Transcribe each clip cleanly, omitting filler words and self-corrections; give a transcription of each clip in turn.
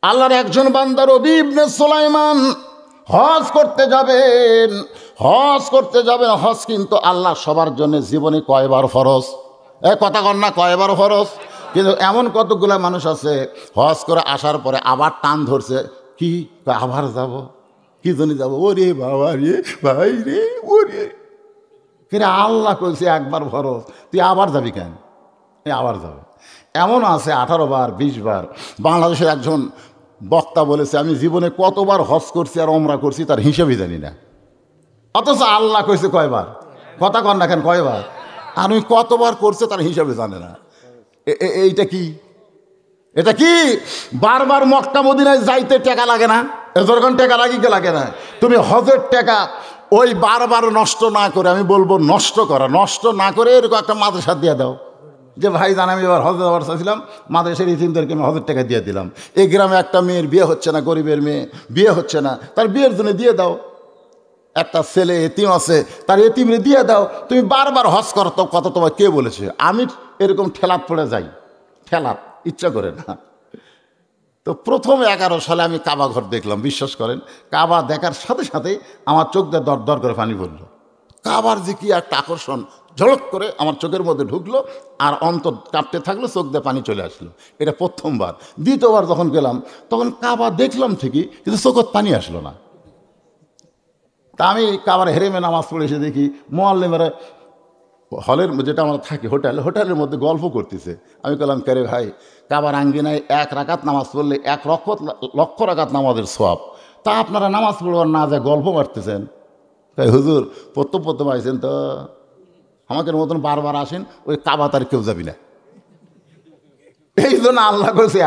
আল্লাহর একজন বান্দা রবি ইবনে সুলাইমান হজ করতে যাবেন। হজ কিন্তু আল্লাহ সবার জন্য জীবনে কয়বার ফরজ? কথা কন না, কয়বার ফরজ? কিন্তু এমন কতগুলো মানুষ আছে হজ করে আসার পরে আবার টান ধরছে, কি আবার যাব, কি জন্য যাবো? ওরে বাবা রে, ভাই রে, ওরে কিরে, আল্লাহ কইছে একবার ফরজ, তুই আবার যাবি কেন? আবার যাবে। এমন আছে 18 বার 20 বার। বাংলাদেশের একজন বক্তা বলেছে, আমি জীবনে কতবার হজ করছি আর ওমরা করছি তার হিসেবই জানি না। অথচ আল্লাহ কইছে কয়বার? কথা কন না কেন, কয়বার? আর ওই কতবার করছে তার হিসাবে জানে না। এইটা কি? এটা কি? বারবার মক্কা মদিনায় যাইতে টাকা লাগে না? যখন টাকা লাগে না, তুমি হজের টাকা ওই বারবার নষ্ট না করে, আমি বলবো নষ্ট না করে এরকম একটা মাদ্রাসা দিয়ে দাও, যে ভাই জান আমি এবার হজে যাওয়ার চাইছিলাম, মাদ্রাসার ইতিমদেরকে আমি হজের টাকা দিয়ে দিলাম। এই গ্রামে একটা মেয়ের বিয়ে হচ্ছে না, গরিবের মেয়ে বিয়ে হচ্ছে না, তার বিয়ের জন্য দিয়ে দাও। একটা ছেলে এতিম আছে, তার এতিমরে দিয়ে দাও। তুমি বারবার হজ করো, তো কত তোমার কে বলেছে? আমি এরকম ঠেলাত পড়ে যাই, ঠেলাত ইচ্ছা করে না। তো প্রথম 11 সালে আমি কাবা ঘর দেখলাম, বিশ্বাস করেন, কাবা দেখার সাথে সাথেই আমার চোখ দিয়ে দর দর করে পানি পড়লো। কাবার যে কি একটা আকর্ষণ ঝলক করে আমার চোখের মধ্যে ঢুকলো, আর অন্তর কাঁপতে থাকলো, চোখ দিয়ে পানি চলে আসলো। এটা প্রথমবার। দ্বিতীয়বার যখন গেলাম তখন কাবা দেখলাম ঠিকই, কিন্তু চোখত পানি আসলো না। তা আমি কাবার হেরেমে নামাজ পড়ে এসে দেখি মোয়াল্লিমেরা হলের যেটা আমরা থাকি হোটেলের মধ্যে গল্প করতেছে। আমি বললাম, কে রে ভাই, কাবার আঙ্গিনায় 1 রাকাত নামাজ পড়লে 1 লক্ষ রাকাত নামাজের সওয়াব, তা আপনারা নামাজ পড়বার না যায় গল্প মারতেছেন। তাই হুজুর প্রথম আইছেন তো, আমাকে মতন বারবার আসেন, ওই কাবা তার কেউ যাবি না। এই জন্য আল্লাহ করেছে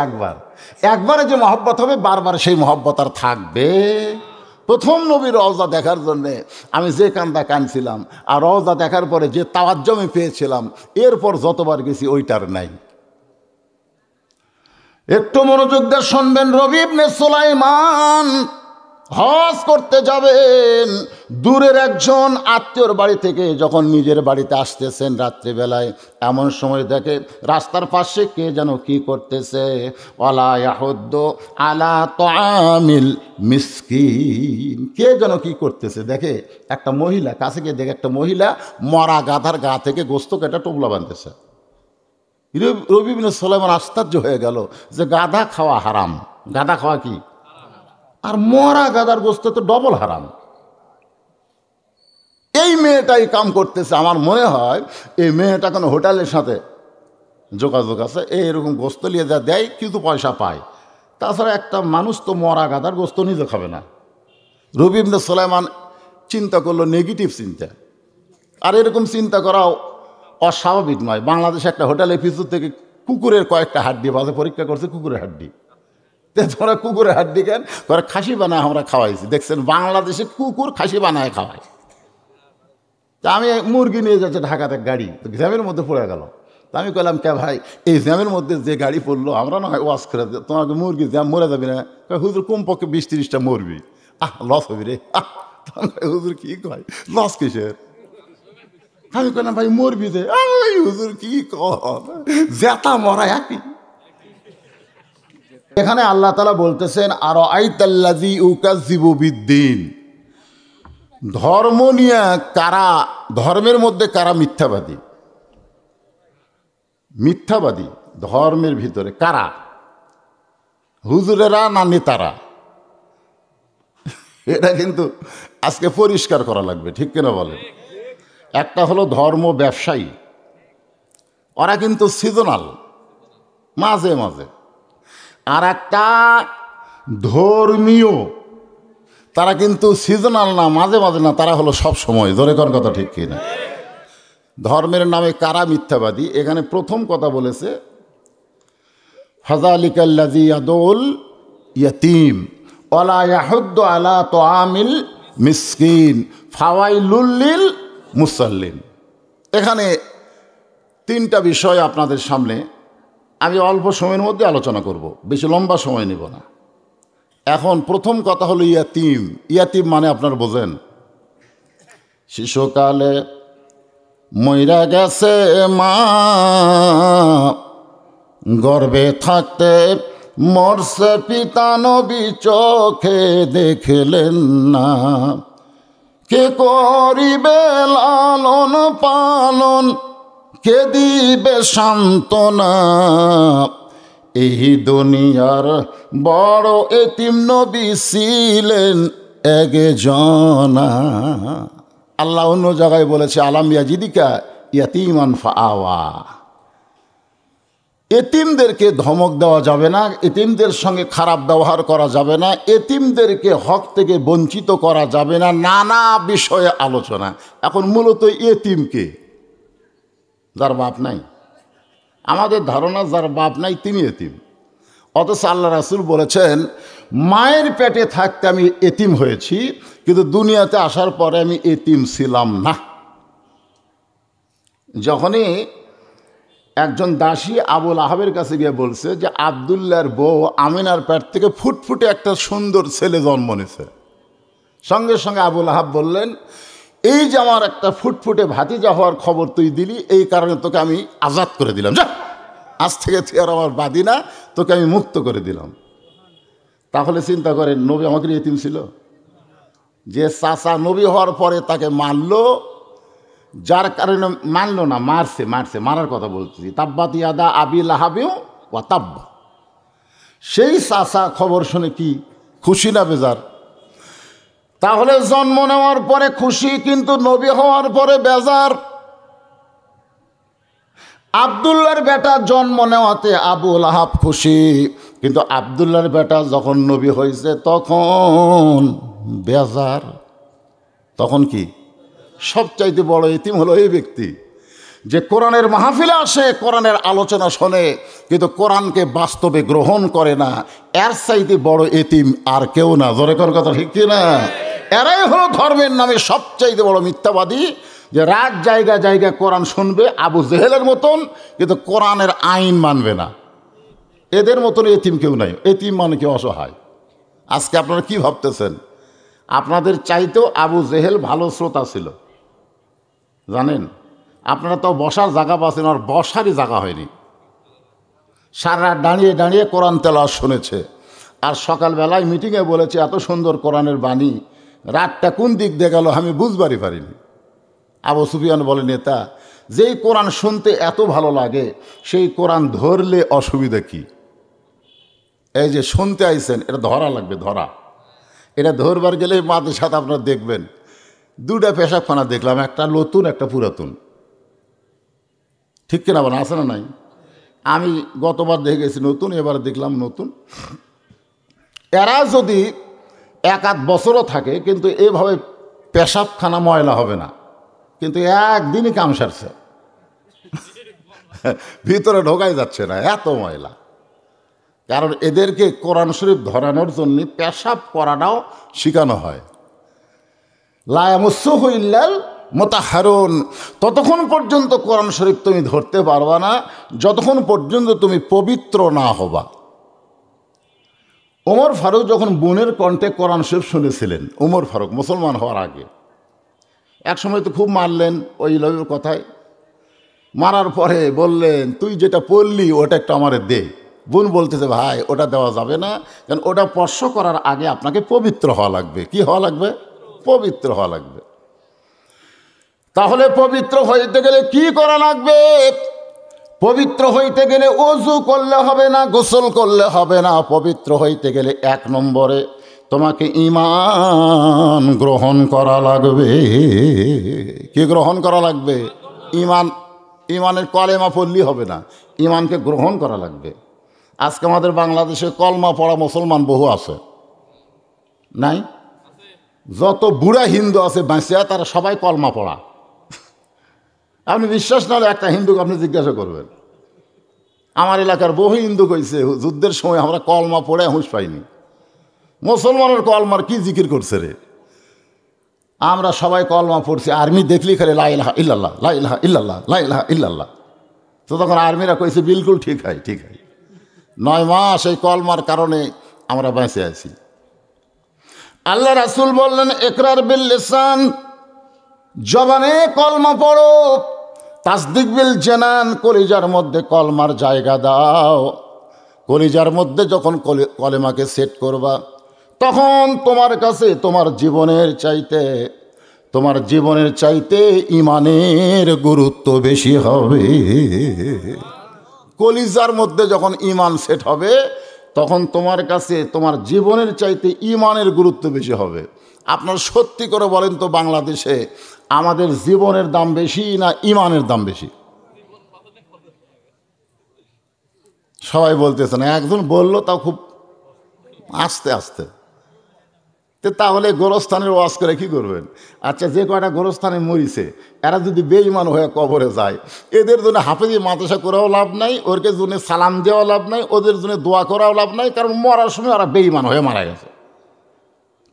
একবারে যে মহব্বত হবে, বারবার সেই মহব্বত আর থাকবে। প্রথম নবীর রওজা দেখার জন্যে আমি যে কান্দা কাঁদছিলাম, আর রওজা দেখার পরে যে তাওয়াজ্জু আমি পেয়েছিলাম, এরপর যতবার গেছি ওইটার নাই। একটু মনোযোগ দিয়ে শুনবেন। রবি ইবনে সুলাইমান হজ করতে যাবেন। দূরের একজন আত্মীয়র বাড়ি থেকে যখন নিজের বাড়িতে আসতেছেন রাত্রিবেলায়, এমন সময় দেখে রাস্তার পাশে কে যেন কি করতেছে। ওয়ালা ইয়াহুদ্দু আলা তাআমিল মিসকিন, কে যেন কি করতেছে দেখে। একটা মহিলা কাছে গিয়ে দেখে, একটা মহিলা মরা গাধার গা থেকে গোস্ত কেটে টোপলা বাঁধতেছে। রবি ইবনে সুলাইমান আশ্চর্য হয়ে গেল যে গাধা খাওয়া হারাম। গাধা খাওয়া কি? আর মরা গাদার গোস্ত তো ডবল হারাম। এই মেয়েটাই কাম করতেছে। আমার মনে হয় এই মেয়েটা কোনো হোটেলের সাথে যোগাযোগ আছে, এরকম গোস্ত নিয়ে যা দেয় কিন্তু পয়সা পায়। তাছাড়া একটা মানুষ তো মরা গাদার গোস্ত নিজে খাবে না। রবি ইবনে সুলাইমান চিন্তা করলো নেগেটিভ চিন্তা, আর এরকম চিন্তা করাও অস্বাভাবিক নয়। বাংলাদেশে একটা হোটেলের পিছু থেকে কুকুরের কয়েকটা হাড্ডি বাজে পরীক্ষা করছে, কুকুরের হাড্ডি। তোমরা কুকুরের হাড্ডি কেন করে? খাসি বানায় আমরা খাওয়াইছি, দেখছেন বাংলাদেশে কুকুর খাসি বানায় খাওয়ায়। তা আমি মুরগি নিয়ে যাচ্ছি ঢাকাতে, গাড়ি জ্যামের মধ্যে পড়ে গেল। তা আমি বললাম, কে ভাই, এই জ্যামের মধ্যে যে গাড়ি পড়লো, আমরা না হয় ওয়াশ করে তোমাকে মুরগি জ্যাম মরে যাবি না? হুজুর কমপক্ষে 20-30টা মরবি। লস হবি রে। হুজুর কি কয়, লস কিসের? আমি বললাম, ভাই মরবি যে। হুজুর কি কয়, জেতা মরা একই। এখানে আল্লাহ তাআলা বলতেছেন, আর আইতাল্লাযী ইউকাযযিবু বিদ্দীন, ধর্ম নিয়ে কারা, ধর্মের মধ্যে কারা মিথ্যাবাদী। মিথ্যাবাদী ধর্মের ভিতরে কারা? হুজুরেরা না নেতারা? এটা কিন্তু আজকে পরিষ্কার করা লাগবে, ঠিক কিনা বলেন? একটা হলো ধর্ম ব্যবসায়ী, ওরা কিন্তু সিজনাল, মাঝে মাঝে। আর একটা ধর্মীয়, তারা কিন্তু সিজনাল না, মাঝে মাঝে না, তারা হলো সব সময়। ধরে কোন কথা ঠিক কিনা? ধর্মের নামে কারা মিথ্যাবাদী? এখানে প্রথম কথা বলেছে ফাযালিকাল্লাযী ইয়াদুল ইয়াতীম ওয়ালা ইয়াহুদ্দু আলা তাআমিল মিসকিন ফাওয়াইলুল লিল মুসাল্লিন। এখানে 3টা বিষয় আপনাদের সামনে আমি অল্প সময়ের মধ্যে আলোচনা করব, বেশি লম্বা সময় নেব না। এখন প্রথম কথা হলো ইয়াতিম। ইয়াতিম মানে আপনার বোঝেন, শিশুকালে মইরা গেছে মা, গর্ভে থাকতে মরছে পিতা নবী চোখে দেখলেন না, কে করিবে লালন পালন, কে দিবে সান্ত্বনা, এই দুনিয়ার বড় এতিম নবী ছিলেন একজনা। আল্লাহ অন্য জায়গায় বলেছে আলাম ইয়াজিদিকা ইয়াতীমান ফাআওয়া। এতিমদেরকে ধমক দেওয়া যাবে না, এতিমদের সঙ্গে খারাপ ব্যবহার করা যাবে না, এতিমদেরকে হক থেকে বঞ্চিত করা যাবে না, নানা বিষয়ে আলোচনা। এখন মূলত এতিমকে, যার বাপ নাই, আমাদের ধারণা যার বাপ নাই তিনি এতিম। অথচ আল্লাহ রাসূল বলেছেন মায়ের পেটে থাকতে আমি এতিম হয়েছি, কিন্তু দুনিয়াতে আসার পরে আমি এতিম ছিলাম না। যখনই একজন দাসী আবুল আহাবের কাছে গিয়ে বলছে যে আবদুল্লাহর বউ আমিনার পেট থেকে ফুটফুটে একটা সুন্দর ছেলে জন্ম নিয়েছে, সঙ্গে সঙ্গে আবুল আহাব বললেন এই যে আমার একটা ফুটফুটে ভাতিজা হওয়ার খবর তুই দিলি, এই কারণে তোকে আমি আজাদ করে দিলাম, যা আজ থেকে তুই আর আমার বাদী না, তোকে আমি মুক্ত করে দিলাম। তাহলে চিন্তা করেন নবী আমাকে এতিম ছিল? যে চাচা নবী হওয়ার পরে তাকে মারলো, যার কারণে মানলো না, মারছে, মারার কথা বলতেছি, তাব্বাত ইয়াদা আবি লাহাবিও ওয়া তাব্বা, সেই চাচা খবর শুনে কি খুশি না বেজার? তাহলে জন্ম নেওয়ার পরে খুশি, কিন্তু নবী হওয়ার পরে বেজার। আবদুল্লাহর বেটা জন্ম নেওয়াতে আবু লাহাব খুশি, কিন্তু আবদুল্লাহর বেটা যখন নবী হয়েছে তখন বেজার। তখন কি? সবচাইতে বড় এতিম হলো এই ব্যক্তি যে কোরআনের মাহফিলে আসে, কোরআনের আলোচনা শোনে, কিন্তু কোরআনকে বাস্তবে গ্রহণ করে না। এর চাইতে বড় এতিম আর কেউ না। জোরে কর কথা, ঠিক কি না? এরাই হলো ধর্মের নামে সবচাইতে বড় মিথ্যাবাদী, যে রাত জায়গায় জায়গায় কোরআন শুনবে আবু জেহেলের মতন, কিন্তু কোরআনের আইন মানবে না। এদের মতন এতিম কেউ নাই। এতিম মানে কেউ অসহায়। আজকে আপনারা কি ভাবতেছেন? আপনাদের চাইতেও আবু জেহেল ভালো শ্রোতা ছিল, জানেন? আপনারা তো বসার জায়গা পাচ্ছেন, আর বসারই জায়গা হয়নি। সারা রাত দাঁড়িয়ে দাঁড়িয়ে কোরআন তেলাওয়াত শুনেছে, আর সকালবেলায় মিটিংয়ে বলেছে এত সুন্দর কোরআনের বাণী, রাতটা কোন দিক দিয়ে গেল আমি বুঝবারই পারিনি। আবু সুফিয়ান বলে, নেতা, যেই কোরআন শুনতে এত ভালো লাগে সেই কোরআন ধরলে অসুবিধা কি? এই যে শুনতে আইছেন, এটা ধরা লাগবে, ধরা। এটা ধরবার গেলে মাদের সাথে আপনারা দেখবেন দুটা পেশাবখানা দেখলাম, একটা নতুন একটা পুরাতন, ঠিক কিনা বলেন? আছে না নাই? আমি গতবার দেখে গেছি নতুন, এবার দেখলাম নতুন। এরা যদি এক আধ বছরও থাকে কিন্তু এভাবে পেশাবখানা ময়লা হবে না, কিন্তু একদিনই কাম সারছে, ভিতরে ঢোকাই যাচ্ছে না, এত ময়লা। কারণ এদেরকে কোরআন শরীফ ধরানোর জন্য পেশাব করাটাও শেখানো হয়। লা ইয়ামাসসুহু ইল্লাল মুতাহহারুন। ততক্ষণ পর্যন্ত কোরআন শরীফ তুমি ধরতে পারবা না যতক্ষণ পর্যন্ত তুমি পবিত্র না হবা। ওমর ফারুক যখন বোনের কণ্ঠে কোরআন শরীফ শুনেছিলেন, ওমর ফারুক মুসলমান হওয়ার আগে, এক সময় তো খুব মারলেন ওই লোকের কথায়। মারার পরে বললেন তুই যেটা পড়লি ওটা একটা আমারে দে। বোন বলতেছে ভাই ওটা দেওয়া যাবে না, কারণ ওটা স্পর্শ করার আগে আপনাকে পবিত্র হওয়া লাগবে। কি হওয়া লাগবে? পবিত্র হওয়া লাগবে। তাহলে পবিত্র হইতে গেলে কি করা লাগবে? পবিত্র হইতে গেলে ওযু করলে হবে না, গোসল করলে হবে না। পবিত্র হইতে গেলে এক নম্বরে তোমাকে ঈমান গ্রহণ করা লাগবে। কি গ্রহণ করা লাগবে? ঈমান। ঈমানের কলেমা পড়লেই হবে না, ঈমানকে গ্রহণ করা লাগবে। আজকে আমাদের বাংলাদেশে কলমা পড়া মুসলমান বহু আছে, নাই? যত বুড়া হিন্দু আছে বাঁচিয়া তারা সবাই কলমা পড়া। আপনি বিশ্বাস না হলে একটা হিন্দুকে আপনি জিজ্ঞাসা করবেন। আমার এলাকার বহু হিন্দু কইছে যুদ্ধের সময় আমরা কলমা পড়ে হুঁশ পাইনি। মুসলমানের কলমার কি জিকির করছে রে? আমরা সবাই কলমা পড়ছি, আর্মি দেখলি খালি লা ইলাহা ইল্লাল্লাহ, লা ইলাহা ইল্লাল্লাহ, লা ইলাহা ইল্লাল্লাহ। তো তখন আর্মিরা কইছে বিলকুল ঠিক হয়, ঠিক হয়। 9 মাস এই কলমার কারণে আমরা বেঁচে আছি। আল্লাহ রাসূল বললেন ইকরার বিল লিসান, জবানে কলমা পড়ো, তাসদিক বিল জানান, কলিজার মধ্যে কলমার জায়গা দাও। কলিজার মধ্যে যখন কলেমাকে সেট করবা, তখন তোমার কাছে তোমার জীবনের চাইতে ইমানের গুরুত্ব বেশি হবে। কলিজার মধ্যে যখন ইমান সেট হবে, তখন তোমার কাছে তোমার জীবনের চাইতে ইমানের গুরুত্ব বেশি হবে। আপনার সত্যি করে বলেন তো, বাংলাদেশে আমাদের জীবনের দাম বেশি না ইমানের দাম বেশি? সবাই বলতেছে না, একজন বললো তাও খুব আস্তে আস্তে। তাহলে গোরস্থানের ওয়াজ করে কি করবেন? আচ্ছা, যে কয়টা গোরস্থানে মরিছে এরা যদি বেঈমান হয়ে কবরে যায়, এদের জন্য হাফেজি মাদ্রাসা করাও লাভ নাই, ওরকে জন্য সালাম দেওয়াও লাভ নাই, ওদের জন্য দোয়া করাও লাভ নাই, কারণ মরার সময় ওরা বেঈমান হয়ে মারা গেছে।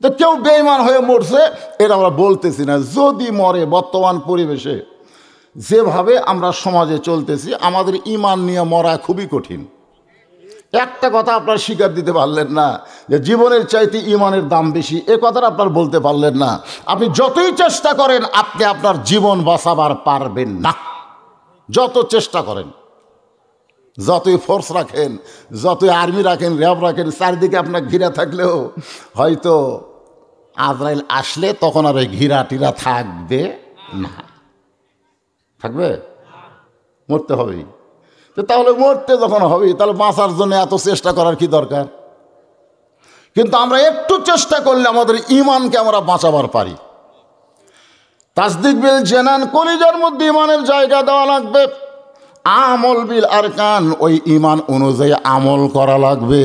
তো কেউ বেঈমান হয়ে মরছে এটা আমরা বলতেছি না। যদি মরে, বর্তমান পরিবেশে যেভাবে আমরা সমাজে চলতেছি, আমাদের ইমান নিয়ে মরা খুবই কঠিন। একটা কথা আপনার স্বীকার দিতে পারলেন না যে জীবনের চাইতে ইমানের দাম বেশি, এ কথাটা আপনার বলতে পারলেন না। আপনি যতই চেষ্টা করেন, আপনি আপনার জীবন বাঁচাবার পারবেন না। যত চেষ্টা করেন, যতই ফোর্স রাখেন, যতই আর্মি রাখেন, র্যাব রাখেন, চারিদিকে আপনার ঘিরা থাকলেও হয়তো আজরাইল আসলে তখন আর ওই ঘিরা টিরা থাকবে না। থাকবে? মরতে হবেই। তো তাহলে মরতে যখন হবে, তাহলে বাঁচার জন্য এত চেষ্টা করার কি দরকার? কিন্তু আমরা একটু চেষ্টা করলে আমাদের ইমানকে আমরা বাঁচাবার পারি। তাসদিক বিল জানান, কলিজার মধ্যে ইমানের জায়গা দেওয়া লাগবে। আমল বিল আরকান, ওই ইমান অনুযায়ী আমল করা লাগবে।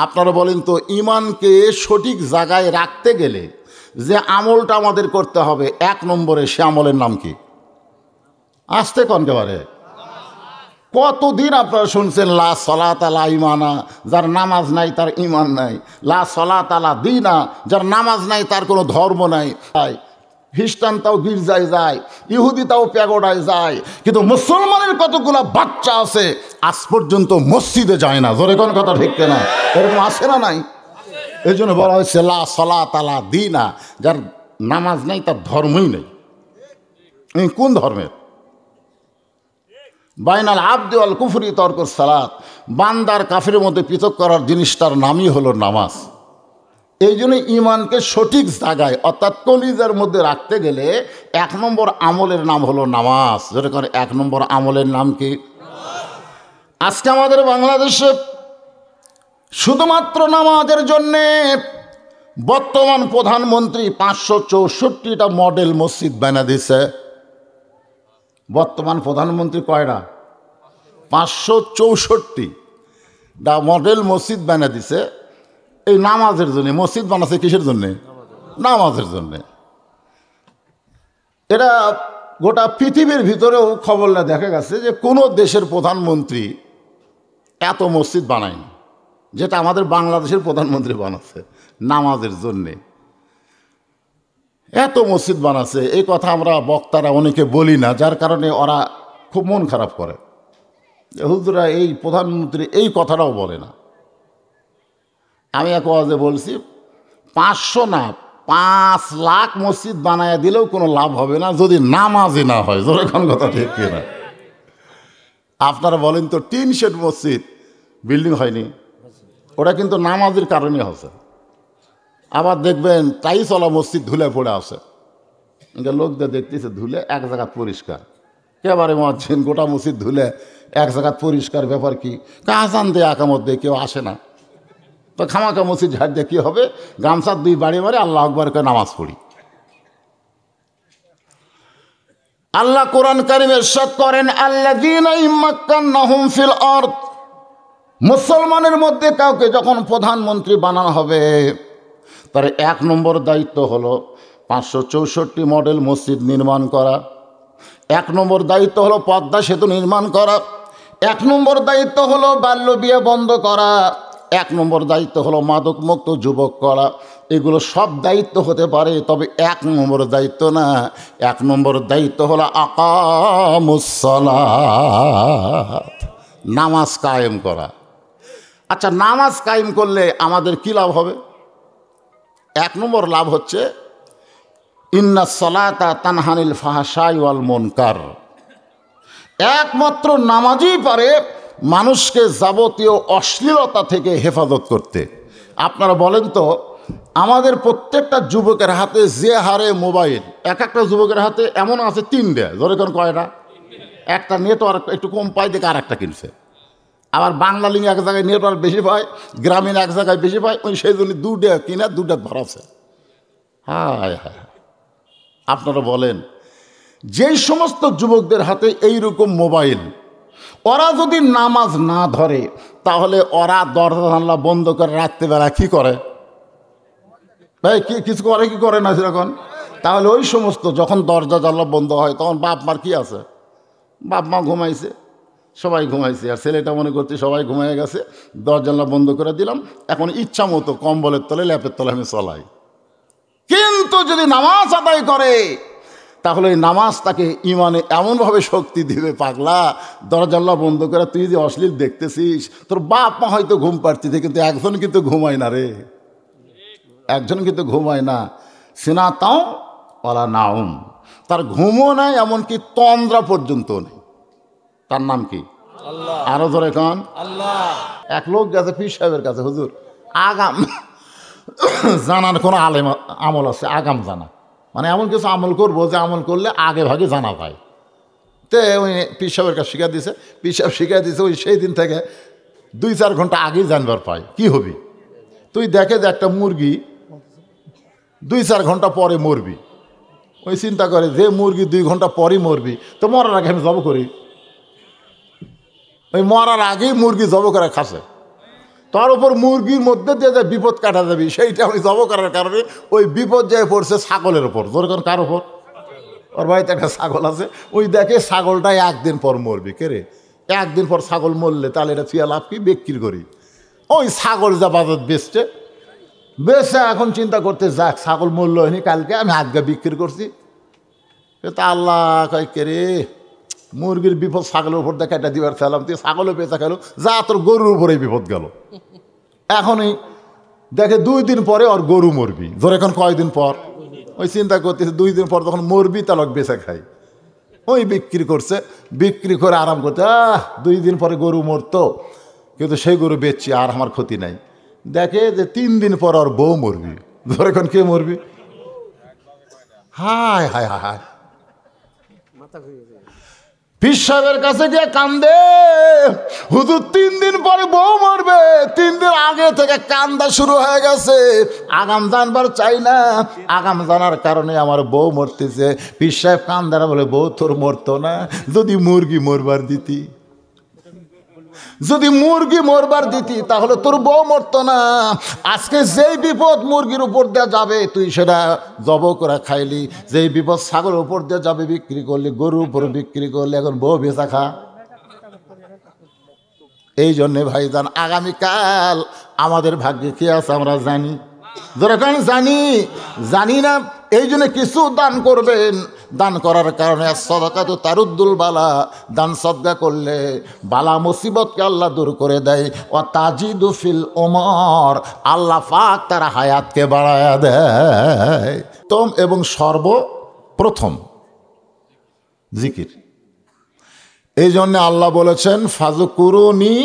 আপনারা বলেন তো, ইমানকে সঠিক জায়গায় রাখতে গেলে যে আমলটা আমাদের করতে হবে, 1 নম্বরে সে আমলের নাম কি? আসতে কনকে পারে? কতদিন আপনারা শুনছেন লা সলাত লা ইমানা, যার নামাজ নাই তার ইমান নাই। লা সলাত লা দীনা, যার নামাজ নাই তার কোনো ধর্ম নাই। খ্রিস্টান তাও গির্জায় যায়, ইহুদি তাও প্যাগোডায় যায়, কিন্তু মুসলমানের কতগুলা বাচ্চা আছে আজ পর্যন্ত মসজিদে যায় না। জোরে কোন কথা ঠিক না? এরকম আছে না নাই? এই জন্য বলা হয়েছে লা সলাত লা দীনা, যার নামাজ নাই তার ধর্মই নেই। কোন ধর্মের? বাইনাল আবদি ওয়াল কুফরি তরকুস সালাত, বান্দার কাফের মধ্যে পৃথক করার জিনিসটার নামই হলো নামাজ। এই জন্য ইমানকে সঠিক জায়গায় অর্থাৎ কলিজার মধ্যে রাখতে গেলে 1 নম্বর আমলের নাম হলো নামাজ। যেরকম 1 নম্বর আমলের নাম কি? আজকে আমাদের বাংলাদেশে শুধুমাত্র নামাজের জন্যে বর্তমান প্রধানমন্ত্রী 564টা মডেল মসজিদ বানা দিছে। বর্তমান প্রধানমন্ত্রী কয়টা? 564টা মডেল মসজিদ বানা দিছে এই নামাজের জন্য। মসজিদ বানাচ্ছে কিসের জন্যে? নামাজের জন্যে। এটা গোটা পৃথিবীর ভিতরেও খবরটা দেখা গেছে যে কোনো দেশের প্রধানমন্ত্রী এত মসজিদ বানায়নি যেটা আমাদের বাংলাদেশের প্রধানমন্ত্রী বানাচ্ছে নামাজের জন্যে। এত মসজিদ বানাচ্ছে, এই কথা আমরা বক্তারা অনেকে বলি না, যার কারণে ওরা খুব মন খারাপ করে। হুজুরা এই প্রধানমন্ত্রী এই কথাটাও বলে না। আমি এক ওয়াজে বলছি 500 না 5 লাখ মসজিদ বানায় দিলেও কোনো লাভ হবে না যদি নামাজই না হয়। যেরকম কথা ঠিক কিনা? আপনারা বলেন তো, টিন শেড মসজিদ বিল্ডিং হয়নি, ওটা কিন্তু নামাজের কারণে হচ্ছে। আবার দেখবেন টাইসওয়ালা মসজিদ ধুলে পড়ে আছে, লোকদের দেখতেছে ধুলে এক জায়গা পরিষ্কার। একেবারে মসজিদ গোটা মসজিদ ধুলে এক জায়গা পরিষ্কার, ব্যাপার কি? কাজান দিয়ে আকামত দিয়ে কেউ আসে না, তো খামাকা মসজিদ ঝাড় দিয়ে কী হবে? গামছা 2 বাড়ি মারে আল্লাহ আকবার করে নামাজ পড়ি। আল্লাহ কোরআন কারীমে ইরশাদ করেন, আল্লাযীনা ইম্মাক্কান্নাহুম ফিল আরদ, মুসলমানের মধ্যে কাউকে যখন প্রধানমন্ত্রী বানানো হবে তার 1 নম্বর দায়িত্ব হলো 564 মডেল মসজিদ নির্মাণ করা। 1 নম্বর দায়িত্ব হলো পদ্মা সেতু নির্মাণ করা। 1 নম্বর দায়িত্ব হলো বাল্য বিয়ে বন্ধ করা। 1 নম্বর দায়িত্ব হলো মাদক মুক্ত যুবক করা। এগুলো সব দায়িত্ব হতে পারে, তবে 1 নম্বর দায়িত্ব না। 1 নম্বর দায়িত্ব হলো আকামুস সালাত, নামাজ কায়েম করা। আচ্ছা, নামাজ কায়েম করলে আমাদের কি লাভ হবে? 1 নম্বর লাভ হচ্ছে ইন্নাস সালাতা তানহানিল ফাহশাই ওয়াল মুনকার। একমাত্র নামাজই পারে মানুষকে যাবতীয় অশ্লীলতা থেকে হেফাজত করতে। আপনারা বলেন তো, আমাদের প্রত্যেকটা যুবকের হাতে যে হারে মোবাইল, এক একটা যুবকের হাতে এমন আছে 3টে, ধরে কোন কয়টা, একটা নেটওয়ার্ক একটু কম পায় দেখে আর একটা কিনছে। আবার বাংলা লিঙ্ক এক জায়গায় নেটওয়ার্ক বেশি পায়, গ্রামীণ এক জায়গায় বেশি পায়, ওই সেই জন্য 2টে কিনা 2টা ভরাছে। হায় হায়, আপনারা বলেন যেই সমস্ত যুবকদের হাতে এইরকম মোবাইল, ওরা যদি নামাজ না ধরে তাহলে ওরা দরজা জানলা বন্ধ করে রাত্রিবেলা কি করে? ভাই কিছু করে কি করে না সেরকম? তাহলে ওই সমস্ত যখন দরজা জানলা বন্ধ হয় তখন বাপ মার কি আছে? বাপ মা ঘুমাইছে, সবাই ঘুমাইছে, আর ছেলেটা মনে করছে সবাই ঘুমাই গেছে, দরজা জানলা বন্ধ করে দিলাম, এখন ইচ্ছা মতো কম্বলের তলে ল্যাপের তলে আমি চলাই। কিন্তু যদি নামাজ আদায় করে তাহলে এই নামাজ তাকে ইমানে এমনভাবে শক্তি দিবে, পাগলা দরজাল্লা বন্ধ করে তুই যে অশ্লীল দেখতেছিস, তোর বাপ মা হয়তো ঘুম পাড়তিছে, কিন্তু একজন কিন্তু ঘুমায় না রে, একজন কিন্তু ঘুমায় না। সিনা তাও ওলা নাউম, তার ঘুমও নাই, এমনকি তন্দ্রা পর্যন্ত নেই। তার নাম কি? আল্লাহ। আরো ধরে কান আল্লাহ। এক লোক গেছে পীর সাহেবের কাছে, হুজুর আগাম জানার কোনো আলেম আমল আছে? আগাম জানা মানে এমন কিছু আমল করবো যে আমল করলে আগে ভাগে জানা পায়। তো ওই পীর সাহেবের কাছে শিখা দিছে, পীর সাহেব শিখা দিছে, ওই সেই দিন থেকে 2-4 ঘন্টা আগেই জানবার পায় কি হবি। তুই দেখে যে একটা মুরগি 2-4 ঘন্টা পরে মরবি, ওই চিন্তা করে যে মুরগি 2 ঘন্টা পরই মরবি, তো মরার আগে আমি জব করি, ওই মরার আগেই মুরগি জব করে খাসে, তার উপর মুরগির মধ্যে দিয়ে যে বিপদ কাটা যাবি সেইটা আমি জব করার কারণে ওই বিপদ যায় পড়ছে ছাগলের ওপর। যেরকম কার ওপর? ওর বাড়িতে একটা ছাগল আছে, ওই দেখে ছাগলটাই 1 দিন পর মরবি। কে রে 1 দিন পর ছাগল মরলে তাহলে এটা থিয়া লাভ কি? বিক্রি করি। ওই ছাগল যা বাজার বেচছে এখন চিন্তা করতে যাক ছাগল মূল্য হয়নি, কালকে আমি আজকে বিক্রি করছি। তা আল্লাহ কয় কে রে, মুরগির বিপদ ছাগলের উপর দেখা এটা দিবার চাইলাম, তুই ছাগলও পেঁচা খেলো, যা তোর গরুর উপরেই বিপদ গেল। এখনই দেখে 2 দিন পরে ওর গরু মরবি। ধর এখন কয়দিন পর? ওই চিন্তা করতেছে 2 দিন পর তখন মরবি, তাহলে বেচা খাই। ওই বিক্রি করছে, বিক্রি করে আরাম করতে 2 দিন পরে গরু মরতো, কিন্তু সেই গরু বেচছি আর আমার ক্ষতি নাই। দেখে যে 3 দিন পর ওর বউ মরবি। ধর এখন কে মরবি? হায় হায় হায় হায়, পীর সাহেবের কাছে গিয়ে কান্দে, হুজুর 3 দিন পরে বউ মরবে, 3 দিন আগে থেকে কান্দা শুরু হয়ে গেছে, আগাম জানবার চাই না, আগাম জানার কারণে আমার বউ মরতেছে। পীর সাহেব কান্দারা বলে, বউ তোর মরতো না যদি মুরগি মরবার দিতি, যদি মুরগি মরবার দিতি তাহলে তোর বউ মরতো না। আজকে যেই বিপদ মুরগির উপর দিয়ে যাবে তুই সেটা জব করে খাইলি, যেই বিপদ ছাগলের উপর দিয়ে যাবে বিক্রি করলি, গরুর উপর বিক্রি করলি, এখন বউ বেচা খা। এই জন্যে ভাইজান আগামীকাল আমাদের ভাগ্যে কি আছে আমরা জানি? যেরকম জানি না, এই জন্য কিছু দান করবেন। দান করার কারণে সদকা তো তারুদ্দুল বালা, দান সদকা করলে বালা মুসিবতকে আল্লাহ দূর করে দেয়। ও তাজিদু ফিল ওমর, আল্লাহ পাক তার হায়াতকে বাড়ায়া দেয়। তোম এবং সর্বপ্রথম জিকির। এই জন্যে আল্লাহ বলেছেন ফাজকুরুনি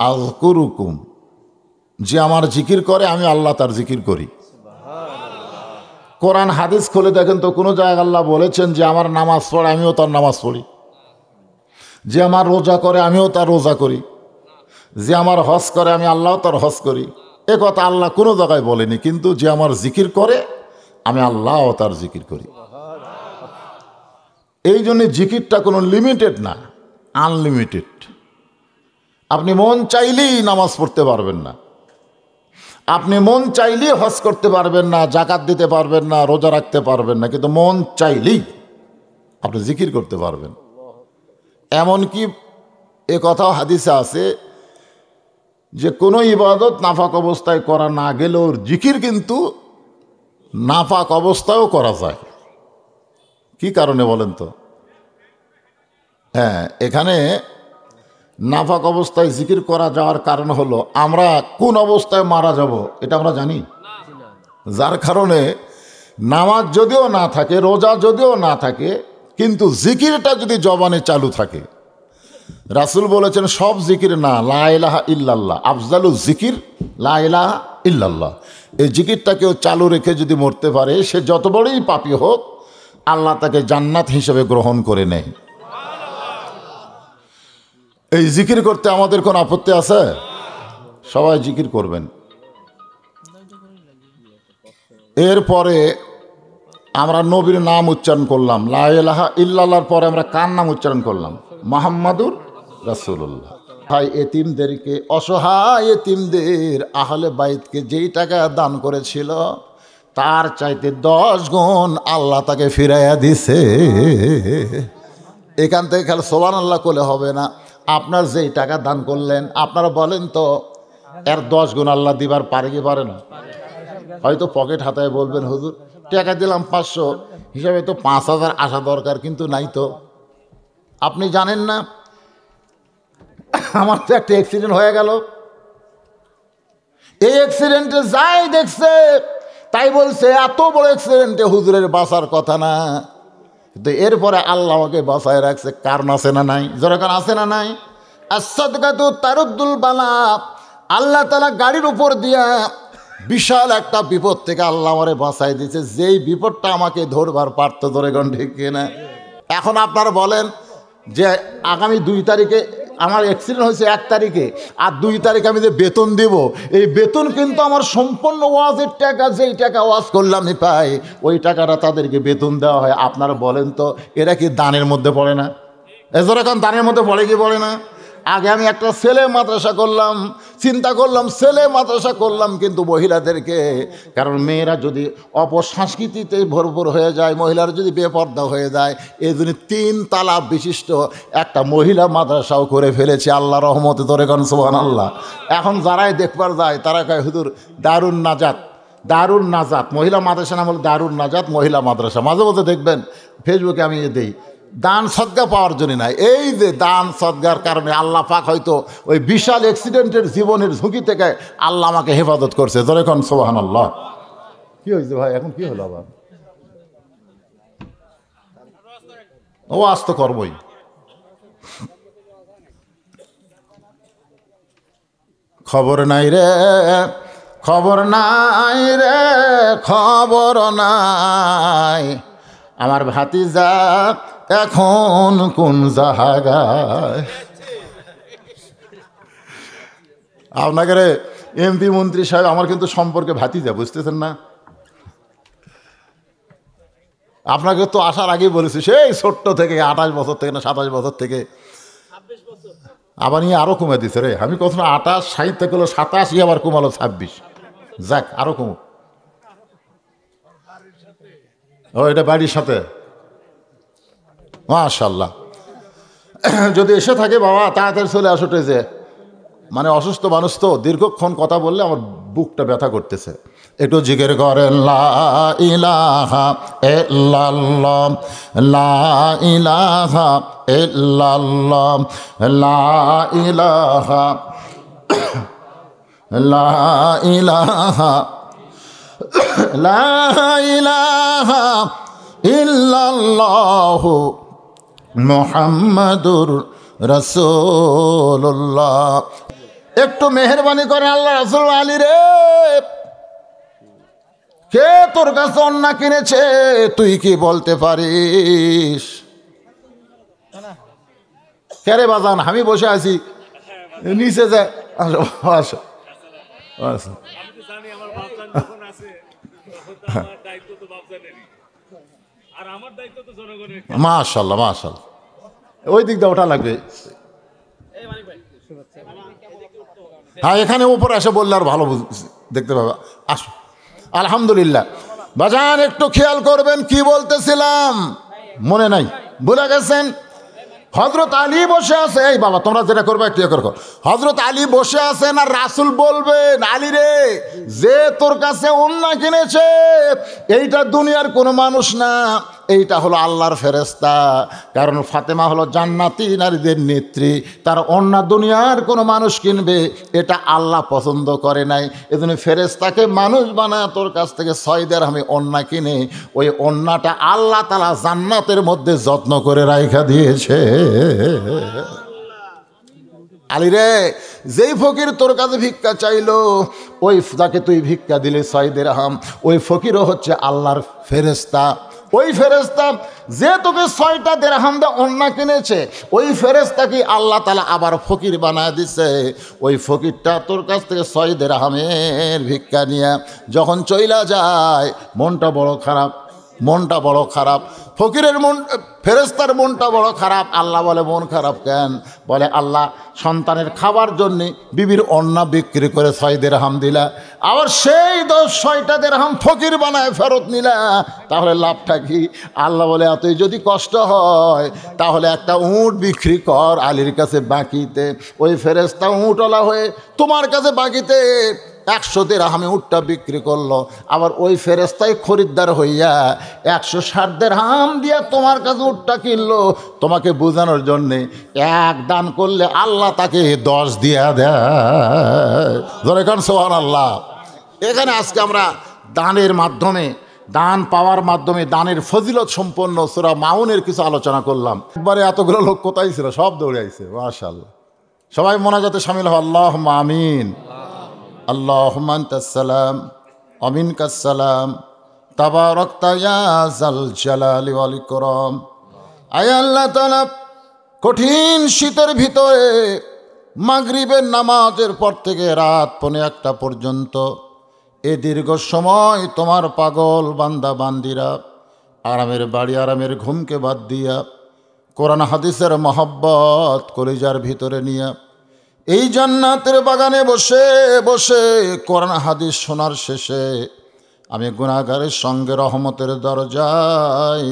আযকুরুকুম, যে আমার জিকির করে আমি আল্লাহ তার জিকির করি। কোরআন হাদিস খুলে দেখেন তো কোনো জায়গায় আল্লাহ বলেছেন যে আমার নামাজ পড়ে আমিও তার নামাজ পড়ি, যে আমার রোজা করে আমিও তার রোজা করি, যে আমার হজ করে আমি আল্লাহ তার হজ করি। এ কথা আল্লাহ কোনো জায়গায় বলেনি, কিন্তু যে আমার জিকির করে আমি আল্লাহ তার জিকির করি। এই জন্যে জিকিরটা কোনো লিমিটেড না, আনলিমিটেড। আপনি মন চাইলেই নামাজ পড়তে পারবেন না, আপনি মন চাইলেই হজ করতে পারবেন না, জাকাত দিতে পারবেন না, রোজা রাখতে পারবেন না, কিন্তু মন চাইলেই আপনি জিকির করতে পারবেন। এমনকি এ কথাও হাদিসে আছে যে কোনো ইবাদত নাফাক অবস্থায় করা না গেলেও জিকির কিন্তু নাফাক অবস্থায়ও করা যায়। কি কারণে বলেন তো? হ্যাঁ, এখানে নাফাক অবস্থায় জিকির করা যাওয়ার কারণ হলো আমরা কোন অবস্থায় মারা যাব এটা আমরা জানি, যার কারণে নামাজ যদিও না থাকে, রোজা যদিও না থাকে, কিন্তু জিকিরটা যদি জবানে চালু থাকে, রাসূল বলেছেন সব জিকির না, লা ইলাহা ইল্লাল্লাহ আফজালু জিকির লা ইলাহা ইল্লাল্লাহ। এই জিকিরটা কেউ চালু রেখে যদি মরতে পারে, সে যত বড়ই পাপী হোক, আল্লাহ তাকে জান্নাত হিসেবে গ্রহণ করে নেয়। এই জিকির করতে আমাদের কোনো আপত্তি আছে? সবাই জিকির করবেন। এরপরে আমরা নবীর নাম উচ্চারণ করলাম, লা ইলাহা ইল্লাল্লাহর পরে আমরা কার নাম উচ্চারণ করলাম? মুহাম্মাদুর রাসূলুল্লাহ। ভাই, এতিমদেরকে, অসহায় এতিমদের আহলে বাইতকে যেই টাকা দান করেছিল তার চাইতে 10 গুণ আল্লাহ তাকে ফিরাইয়া দিছে। এখান থেকে খালি সুবহানাল্লাহ করলে হবে না। আপনার যেই টাকা দান করলেন, আপনারা বলেন তো এর 10 গুণ আল্লাহ দিবার পারে কি পারে না? হয়তো পকেট হাতায় বলবেন, হুজুর টাকা দিলাম 500, হিসাবে তো 5000 আসা দরকার, কিন্তু নাই তো। আপনি জানেন না, আমার তো একটা অ্যাক্সিডেন্ট হয়ে গেল। এই অ্যাক্সিডেন্টে যাই দেখছে তাই বলছে এত বড় অ্যাক্সিডেন্টে হুজুরের বাঁচার কথা না, কিন্তু এরপরে আল্লাহ আমাকে বাঁচায় রাখছে। কারণ আছে না নাই? যেরকম আছে না নাই? as-সাদকাতু তারুদ্দুল বালা। আল্লাহ তাআলা গাড়ির উপর দিয়া বিশাল একটা বিপদ থেকে আল্লাহ আমারে বাঁচাই দিয়েছে, যেই বিপদটা আমাকে ধরবার পারতো। ধরে গণ ঠিক কিনা? এখন আপনারা বলেন যে আগামী 2 তারিখে আমার অ্যাক্সিডেন্ট হয়েছে, 1 তারিখে, আর 2 তারিখে আমি যে বেতন দেব, এই বেতন কিন্তু আমার সম্পূর্ণ ওয়াজের টাকা, যেই টাকা ওয়াজ করলাম আমি পাই, ওই টাকাটা তাদেরকে বেতন দেওয়া হয়। আপনারা বলেন তো এরা কি দানের মধ্যে পড়ে না? এজরকম দানের মধ্যে পড়ে কি পড়ে না? আগে আমি একটা ছেলে মাদ্রাসা করলাম, চিন্তা করলাম ছেলে মাদ্রাসা করলাম কিন্তু মহিলাদেরকে, কারণ মেয়েরা যদি অপসংস্কৃতিতে ভরপুর হয়ে যায়, মহিলারা যদি বেপর্দা হয়ে যায়, এই জন্য 3 তালা বিশিষ্ট একটা মহিলা মাদ্রাসাও করে ফেলেছে আল্লাহ রহমতে। ধরে গান সুবহানাল্লাহ। এখন যারাই দেখবার যায় তারা কয় হুজুর দারুন নাজাত, দারুন নাজাত মহিলা মাদ্রাসা নাম হলো দারুন নাজাত মহিলা মাদ্রাসা। মাঝে মাঝে দেখবেন ফেসবুকে আমি দেই, দান সদকা পাওয়ার জন্য নাই, এই যে দান সদকার কারণে আল্লাহ পাক হয়তো ওই বিশাল অ্যাক্সিডেন্টের জীবনের ঝুঁকি থেকে আল্লাহ আমাকে হেফাজত করছে। জোরে কোন সুবহানাল্লাহ। কি হয়েছে ভাই, এখন কি হলো আবার? ও আজ তো করবই। খবর নাই রে, খবর নাই রে, খবর নাই আমার ভাতিজা এখন কোন জায়গায়। আপনাকে এমপি মন্ত্রী সাহেব আমার কিন্তু সম্পর্কে ভাতিজা, বুঝতেছেন না? আপনাকে তো আসার আগেই বলেছি, সেই ছোট্ট থেকে 28 বছর থেকে না 27 বছর থেকে, আবার নিয়ে আরো কমে দিছে রে। আমি কখনো 28 60 থেকে 27, আবার কমালো 26। যাক আরো কমো। ও এটা বাড়ির সাথে, মাশাআল্লাহ। যদি এসে থাকে বাবা তাড়াতাড়ি চলে আসোটে, যে মানে অসুস্থ মানুষ তো, দীর্ঘক্ষণ কথা বললে আমার বুকটা ব্যথা করতেছে। একটু জিকির করেন লা ইলাহা ইল্লাল্লাহ, লা ইলাহা ইল্লাল্লাহ, লা ইলাহা, লা ইলাহা, লা ইলাহা ইল্লাল্লাহ মুহাম্মাদুর রাসূলুল্লাহ। একটু মেহেরবানি করে আল্লাহ রাসূল আলী রে, কে তোর কাছে অন্না কিনেছে তুই কি বলতে পারিস? কে রে বাজান, আমি বসে আছি নিচে যা, আসো আসো। মাশাআল্লাহ মাশাআল্লাহ, ওই দিকটা ওঠা লাগবে। হ্যাঁ এখানে উপরে এসে বললে আর ভালো দেখতে পাবে। আসো। আলহামদুলিল্লাহ। বাজান একটু খেয়াল করবেন কি বলতেছিলাম, মনে নাই, ভুলে গেছেন? হযরত আলী বসে আছে, এই বাবা তোমরা যেটা করবে একটু করো। হযরত আলী বসে আছেন আর রাসূল বলবেন, আলী রে যে তোর কাছে ওন্না কিনেছে এইটা দুনিয়ার কোনো মানুষ না, এইটা হলো আল্লাহর ফেরেশতা। কারণ ফাতেমা হলো জান্নাতি নারীদের নেত্রী, তার ওন্না দুনিয়ার কোনো মানুষ কিনবে এটা আল্লাহ পছন্দ করে নাই। এজন্য ফেরেশতাকে মানুষ বানায় তোর কাছ থেকে 6 দিরহামে ওন্না কিনে ওই ওন্নাটা আল্লাহ তাআলা জান্নাতের মধ্যে যত্ন করে রাখা দিয়েছে। আলী রে, যেই ফকির তোর কাছে ভিক্ষা চাইলো, ওই যাকে তুই ভিক্ষা দিলে 6 দিরহাম, ওই ফকিরও হচ্ছে আল্লাহর ফেরেশতা। ওই ফেরেশতা যে তোকে 6টা দিরহাম দিয়ে ওন্না কিনেছে, ওই ফেরেশতাকে আল্লাহ তাআলা আবার ফকির বানায় দিছে। ওই ফকিরটা তোর কাছ থেকে 6 দিরহামের ভিক্ষা নিয়ে যখন চইলা যায়, মনটা বড় খারাপ, মনটা বড় খারাপ। ফকিরের মন, ফেরেশতার মনটা বড় খারাপ। আল্লাহ বলে মন খারাপ কেন? বলে আল্লাহ সন্তানের খাবার জন্যে বিবির অন্না বিক্রি করে 6 দিরহাম দিলা, আবার সেই 6টা দিরহাম ফকির বানায় ফেরত নিলা, তাহলে লাভটা কি? আল্লাহ বলে এতই যদি কষ্ট হয় তাহলে একটা উট বিক্রি কর আলীর কাছে বাকিতে। ওই ফেরেশতা উটওয়ালা হয়ে তোমার কাছে বাকিতে 100 দিরহামে উটটা বিক্রি করলো, আবার ওই ফেরেশতাই খরিদ্দার হইয়া 160 দিরহাম দিয়া তোমার কাছে উটটা কিনলো। তোমাকে বোঝানোর জন্যে 1 দান করলে আল্লাহ তাকে 10 দিয়া দেয়। ধরে কারণ সুবহানাল্লাহ। এখানে আজকে আমরা দানের মাধ্যমে, দান পাওয়ার মাধ্যমে, দানের ফজিলত সম্পন্ন সূরা মাউনের কিছু আলোচনা করলাম। একবারে এতগুলো লোক কোথায় ছিল? সব দৌড়ে আইছে, মাশাআল্লাহ। সবাই মোনাজাতে শামিল হও। আল্লাহুম্মা আমিন। আল্লাহুম্মা আনতাস সালাম ওয়া মিনকাস সালাম তাবারাকতা ইয়া যাল জালালি ওয়াল ইকরাম। আয় আল্লাহ তাআলা, কঠিন শীতের ভিতরে মাগরিবের নামাজের পর থেকে রাত 1:45 পর্যন্ত এ দীর্ঘ সময় তোমার পাগল বান্দা বান্দিরা আরামের বাড়ি, আরামের ঘুমকে বাদ দিয়া কোরআন হাদিসের মহব্বত কলিজার ভিতরে নিয়ে এই জান্নাতের বাগানে বসে বসে কোরআন হাদিস শোনার শেষে আমি গুনাহগারের সঙ্গে রহমতের দরজায়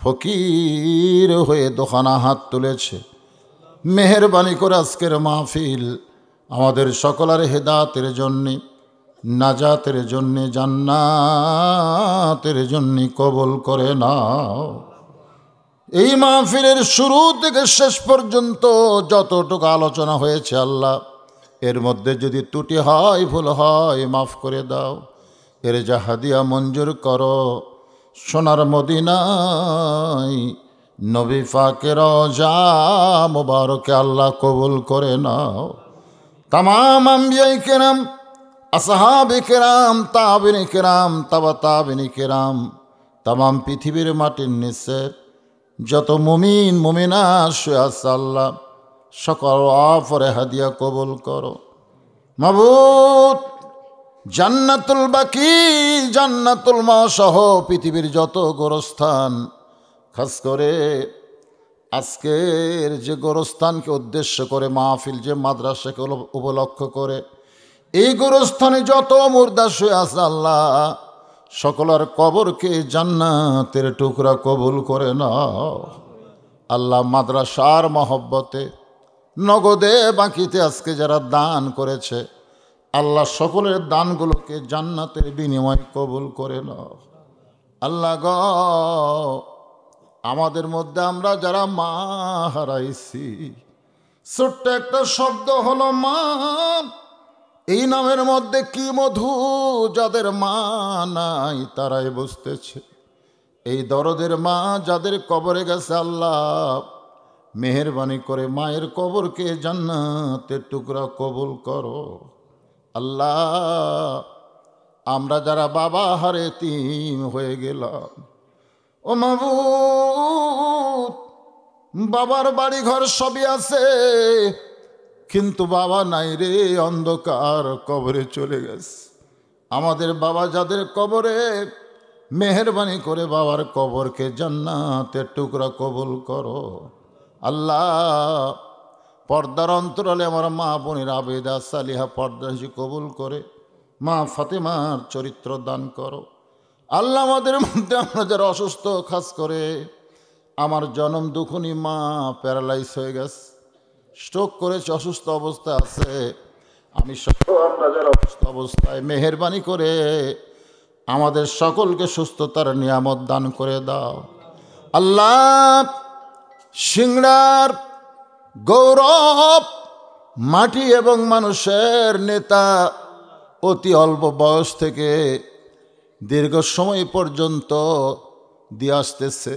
ফকির হয়ে দোকানা হাত তুলেছে। মেহেরবানি করে আজকের মাহফিল আমাদের সকলের হেদায়েতের জন্যে, নাজাতের জন্যে, জান্নাতের জন্যে কবুল করে নাও। এই মাহফিলের শুরু থেকে শেষ পর্যন্ত যতটুকু আলোচনা হয়েছে আল্লাহ, এর মধ্যে যদি ত্রুটি হয়, ভুল হয়, মাফ করে দাও। এর যা হাদিয়া মঞ্জুর করো সোনার মদিনায় নবী পাকের রওজা মুবারকে আল্লাহ কবুল করে নাও। তামাম আম্বিয়ায়ে কেরাম, আসহাবে কেরাম, তাবিঈন কেরাম, তাবা তাবিঈন কেরাম, তামাম পৃথিবীর মাটির নিচে যত মুমিন মুমিনাত শুয়ে আছে আল্লাহ, সকল অফরে হাদিয়া কবুল করো। মাবুদ, জান্নাতুল বাকি, জান্নাতুল মাসহ পৃথিবীর যত গোরস্থান, খাস করে আজকের যে গোরস্থানকে উদ্দেশ্য করে মাহফিল, যে মাদ্রাসাকে উপলক্ষ করে এই গোরস্থানে যত মুর্দা শুয়ে আছে আল্লাহ, সকলের কবরকে জান্নাতের টুকরা কবুল করে নাও। আল্লাহ মাদ্রাসার মহব্বতে নগদে বাকিতে আজকে যারা দান করেছে আল্লাহ সকলের দানগুলোকে জান্নাতের বিনিময় কবুল করে নাও। আল্লাহ গ, আমাদের মধ্যে আমরা যারা মা হারাইছি, ছোট্ট একটা শব্দ হলো মা, এই নামের মধ্যে কি মধু, যাদের মা নাই তারাই বুঝতেছে। এই দরদের মা যাদের কবরে গেছে আল্লাহ মেহেরবানি করে মায়ের কবরকে জান্নাতের টুকরা কবুল করো। আল্লাহ, আমরা যারা বাবা হারে এতিম হয়ে গেলাম, ও মাবুদ, বাবার বাড়ি ঘর সবই আছে কিন্তু বাবা নাই রে, অন্ধকার কবরে চলে গেছে। আমাদের বাবা যাদের কবরে, মেহেরবানি করে বাবার কবরকে জান্নাতের টুকরা কবুল করো। আল্লাহ, পর্দার অন্তরালে আমার মা বোনের আবেদা সালিহা পর্দাশী কবুল করে মা ফাতেমার চরিত্র দান করো। আল্লাহ, আমাদের মধ্যে আমরা যারা অসুস্থ, খাস করে আমার জনম দুখুনি মা প্যারালাইজ হয়ে গেছে, স্ট্রোক করেছে, অসুস্থ অবস্থায় আছে, আমি আমরা যারা অসুস্থ অবস্থায় মেহেরবানি করে আমাদের সকলকে সুস্থতার নিয়ামত দান করে দাও। আল্লাহ, সিংড়ার গৌরব, মাটি এবং মানুষের নেতা, অতি অল্প বয়স থেকে দীর্ঘ সময় পর্যন্ত দিয়ে আসতেছে।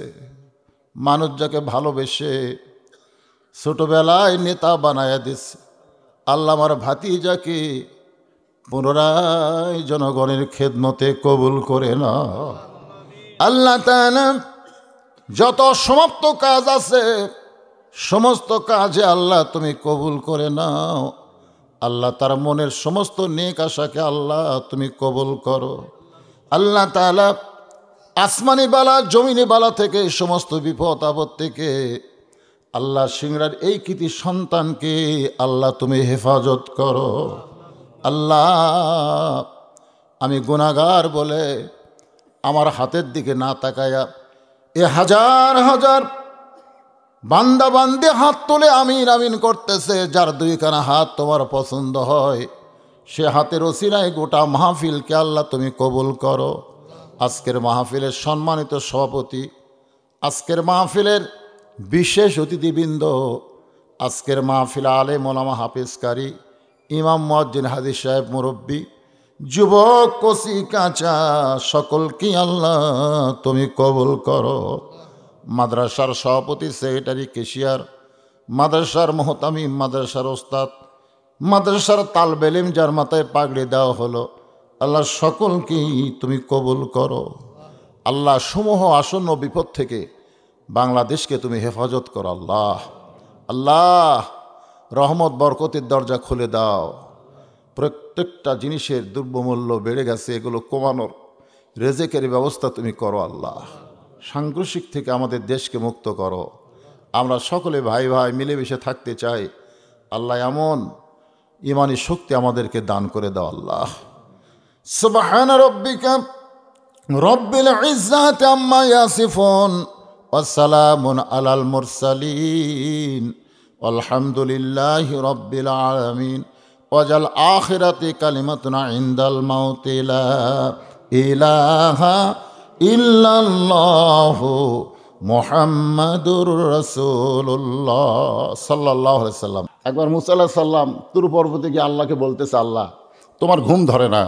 মানুষ যাকে ভালোবেসে ছোটবেলায় নেতা বানায়া দিচ্ছে। আল্লাহ আমার ভাতিজাকে পুনরায় জনগণের খেদমতে কবুল করে না। আল্লাহ তাআলা যত সমাপ্ত কাজ আছে সমস্ত কাজে আল্লাহ তুমি কবুল করে নাও। আল্লাহ তার মনের সমস্ত নেক আশাকে আল্লাহ তুমি কবুল করো। আল্লাহ তাআলা আসমানি বালা জমিনি বালা থেকে সমস্ত বিপদ আপদ থেকে আল্লাহ সিংড়ার এই কৃতি সন্তানকে আল্লাহ তুমি হেফাজত করো। আল্লাহ আমি গুনাহগার বলে আমার হাতের দিকে না তাকায়া এ হাজার হাজার বান্দা বান্দে হাত তুলে আমিন আমিন করতেছে। যার দুইখানা হাত তোমার পছন্দ হয় সে হাতের ওসিলায় গোটা মাহফিলকে আল্লাহ তুমি কবুল করো। আজকের মাহফিলের সম্মানিত সভাপতি, আজকের মাহফিলের বিশেষ অতিথিবৃন্দ, আজকের মাহফিল আলেম ওলামা হাফেজকারী ইমাম মুয়াজ্জিন হাদিস সাহেব মুরব্বী যুবক কচি কাঁচা সকলকে আল্লাহ তুমি কবুল করো। মাদ্রাসার সভাপতি, সেক্রেটারি, কেশিয়ার, মাদ্রাসার মোহতামিম, মাদ্রাসার ওস্তাদ, মাদ্রাসার তালবে ইলম যার মাথায় পাগড়ি দেওয়া হলো, আল্লাহ সকলকেই তুমি কবুল করো। আল্লাহ সমূহ আসন্ন বিপদ থেকে বাংলাদেশকে তুমি হেফাজত করো। আল্লাহ আল্লাহ রহমত বরকতের দরজা খুলে দাও। প্রত্যেকটা জিনিসের দ্রব্যমূল্য বেড়ে গেছে, এগুলো কমানোর রেজেকের ব্যবস্থা তুমি করো। আল্লাহ সাংঘর্ষিক থেকে আমাদের দেশকে মুক্ত করো। আমরা সকলে ভাই ভাই মিলেমিশে থাকতে চাই। আল্লাহ এমন ইমানি শক্তি আমাদেরকে দান করে দাও। আল্লাহ সুবহান রাব্বিকা রব্বিল ইজ্জাতি আম্মা ইয়াসিফুন ওয়া সালামুন আলাল মুরসালিন আলহামদুলিল্লাহি রাব্বিল আলামিন। ওয়াজাল আখিরাতি কালিমাতুনা ইনদাল মাউতি লা ইলাহা ইল্লাল্লাহু মুহাম্মাদুর রাসূলুল্লাহ সাল্লাল্লাহু আলাইহি সাল্লাম। একবার মুসা আলাইহিস সালাম তুর পর্বতে গিয়ে আল্লাহকে বলতেছে, আল্লাহ তোমার ঘুম ধরে না।